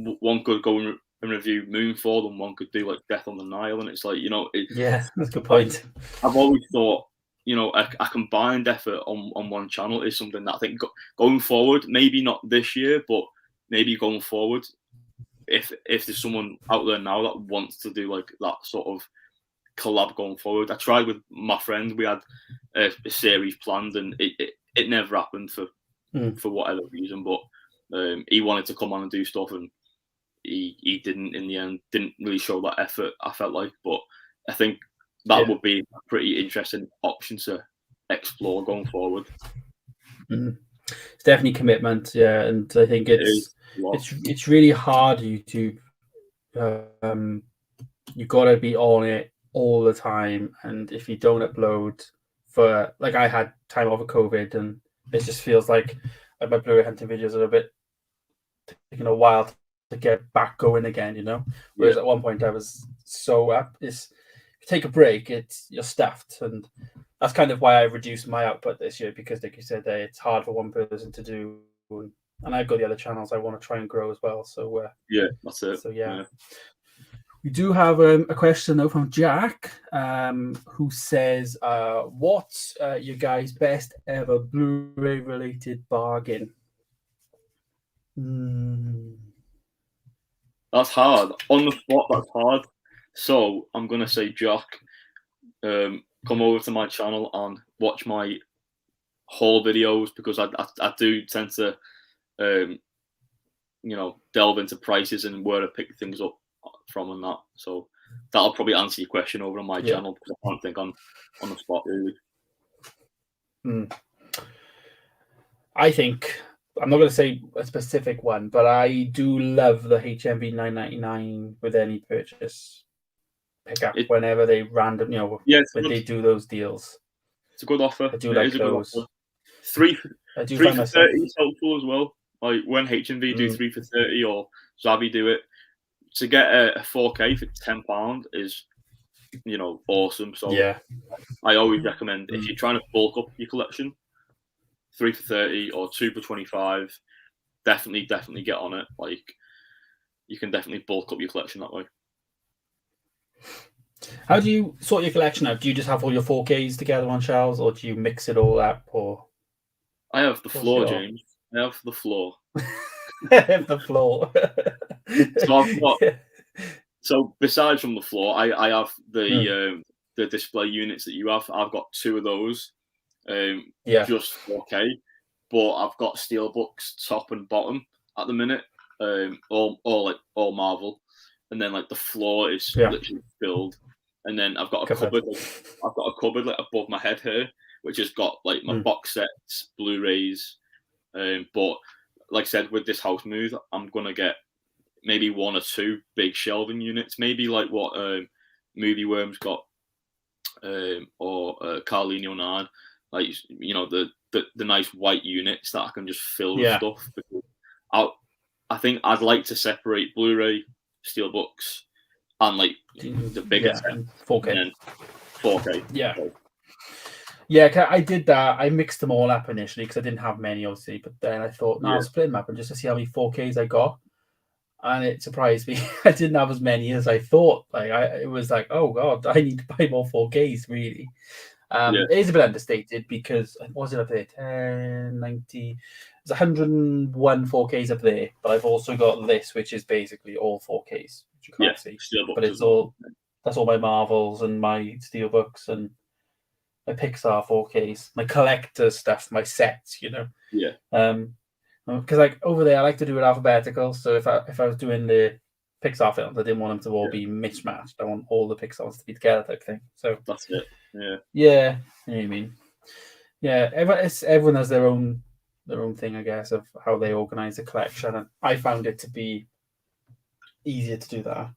one could go and review Moonfall, and one could do like Death on the Nile, and it's like that's a good point. I've always thought a combined effort on one channel is something that I think going forward, maybe not this year, but maybe going forward, if there's someone out there now that wants to do like that sort of collab going forward. I tried with my friend. We had a series planned, and it never happened for whatever reason. But he wanted to come on and do stuff, and he didn't in the end. Didn't really show that effort, I felt like. But I think that would be a pretty interesting option to explore going forward. It's definitely commitment, and I think it's really hard. YouTube, you got to be on it all the time, and if you don't upload for, like, I had time over COVID, and it just feels like my Blu-ray hunting videos are a bit taking a while to get back going again, whereas at one point I was so up. If you take a break, you're stuffed, and that's kind of why I reduced my output this year, because like you said, it's hard for one person to do, and I've got the other channels I want to try and grow as well. So that's it. So we do have a question though from Jack, who says, what's your guys' best ever Blu-ray related bargain? That's hard. On the spot, that's hard. So I'm going to say, Jack, come over to my channel and watch my haul videos, because I do tend to, delve into prices and where to pick things up from and that. So that'll probably answer your question over on my channel, because I can't think on the spot really. I think I'm not going to say a specific one, but I do love the HMV 9.99 with any purchase pickup whenever they random, when they do those deals. It's a good offer. I do like those. 3 for 30 is helpful as well. Like when HMV do 3 for 30 or Zavi do it, to get a 4K for £10 is, awesome. So I always recommend, if you're trying to bulk up your collection, 3 for 30 or 2 for 25, definitely get on it. Like, you can definitely bulk up your collection that way. How do you sort your collection out? Do you just have all your 4Ks together on shelves, or do you mix it all up? Or I have the floor, James. I have the floor. The floor. So I've got. So besides from the floor, I have the display units that you have. I've got 2 of those. Just 4K, but I've got steelbooks top and bottom at the minute. All Marvel, and then like the floor is literally filled. And then I've got a cupboard. I've got a cupboard like above my head here, which has got like my box sets, Blu-rays. But like I said, with this house move, I'm gonna get maybe 1 or 2 big shelving units, maybe like what Movie Worm's got, or Carlino 9, like the nice white units that I can just fill with stuff. Because I think I'd like to separate Blu-ray, steelbooks, and like the bigger set, 4K, and then 4K. I did that. I mixed them all up initially because I didn't have many, obviously. But then I thought, I'll split them up and just to see how many 4Ks I got. And it surprised me. I didn't have as many as I thought. Like it was like, oh god, I need to buy more 4Ks. Really, it is a bit understated because what was it up there? 10, 90. There's 101 4Ks up there, but I've also got this, which is basically all 4Ks, which you can't see. But it's all that's all my Marvels and my Steelbooks and my Pixar 4Ks, my collector stuff, my sets. Because like over there, I like to do it alphabetical. So if I was doing the Pixar films, I didn't want them to all be mismatched. I want all the Pixars to be together, type thing. So that's it. Yeah, you know what I mean. Yeah, everyone has their own thing, I guess, of how they organize the collection, and I found it to be easier to do that.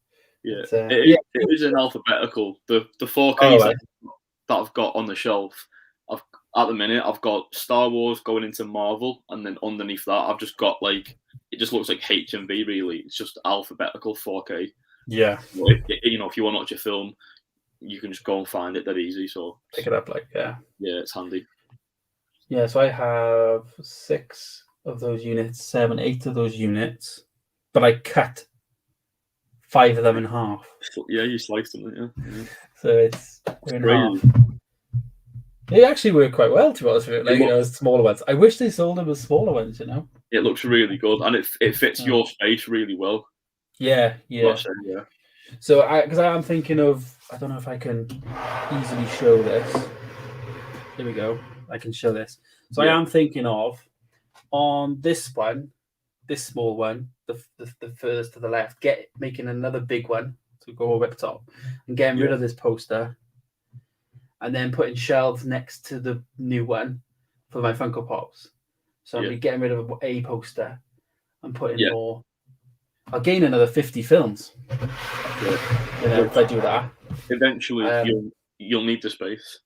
It is an alphabetical. The 4Ks that I've got on the shelf, at the minute I've got Star Wars going into Marvel, and then underneath that I've just got like, it just looks like HMV really. It's just alphabetical 4K. Yeah. If you want to watch a film, you can just go and find it that easy. So pick it up, like, yeah, it's handy. Yeah, so I have 6 of those units, 7, 8 of those units, but I cut 5 of them in half. Yeah, you sliced them, yeah. So it's in half. They actually work quite well, to be honest with you. Like, smaller ones. I wish they sold them as smaller ones, It looks really good, and it fits your space really well. Yeah. So because I'm thinking of, I don't know if I can easily show this. Here we go. I can show this. So I am thinking of, on this one, this small one, the furthest to the left, making another big one to go over the top, and getting rid of this poster, and then putting shelves next to the new one for my Funko Pops. So I'll be getting rid of a poster and putting more. I'll gain another 50 films. If I do that. Eventually, you'll need the space.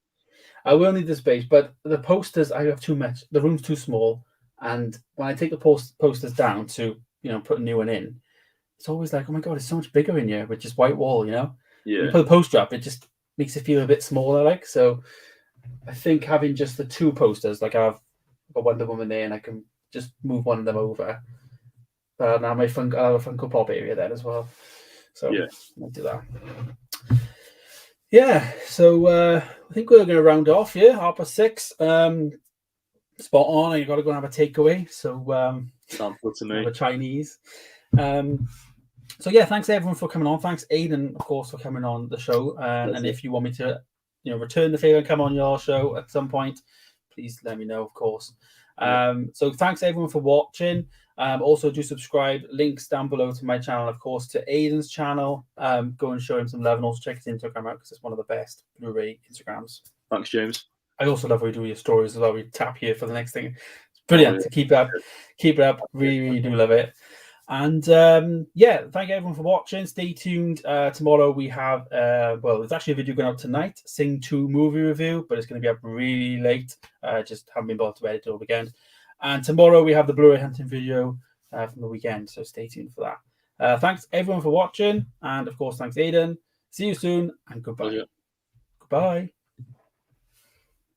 I will need the space, but the posters, I have too much. The room's too small, and when I take the posters down to put a new one in, it's always like, oh my god, it's so much bigger in here with just white wall. Yeah. When you put the poster up, it just makes it feel a bit smaller. Like, so, I think having just the 2 posters, like I've got Wonder Woman there, and I can just move one of them over. But now I'll have a Funko Pop area then as well. So I'll do that. Yeah, so I think we're going to round off here, 6:30. Spot on. You've got to go and have a takeaway. So sounds good to me. Have a Chinese. So yeah, thanks everyone for coming on. Thanks Aidan, of course, for coming on the show. And if you want me to, return the favor and come on your show at some point, please let me know, of course. So thanks everyone for watching. Also do subscribe. Links down below to my channel, of course, to Aidan's channel. Go and show him some love, and also check his Instagram out because it's one of the best Blu-ray Instagrams. Thanks, James. I also love how we do your stories as well. We tap here for the next thing. It's brilliant to keep it up. Really do love it. And thank you everyone for watching. Stay tuned. Tomorrow we have there's actually a video going out tonight, Sing 2 movie review, but it's going to be up really late. Just haven't been bothered to edit it all weekend. And tomorrow we have the Blu-ray hunting video from the weekend, so stay tuned for that. Thanks everyone for watching, and of course thanks Aidan. See you soon, and goodbye. Goodbye.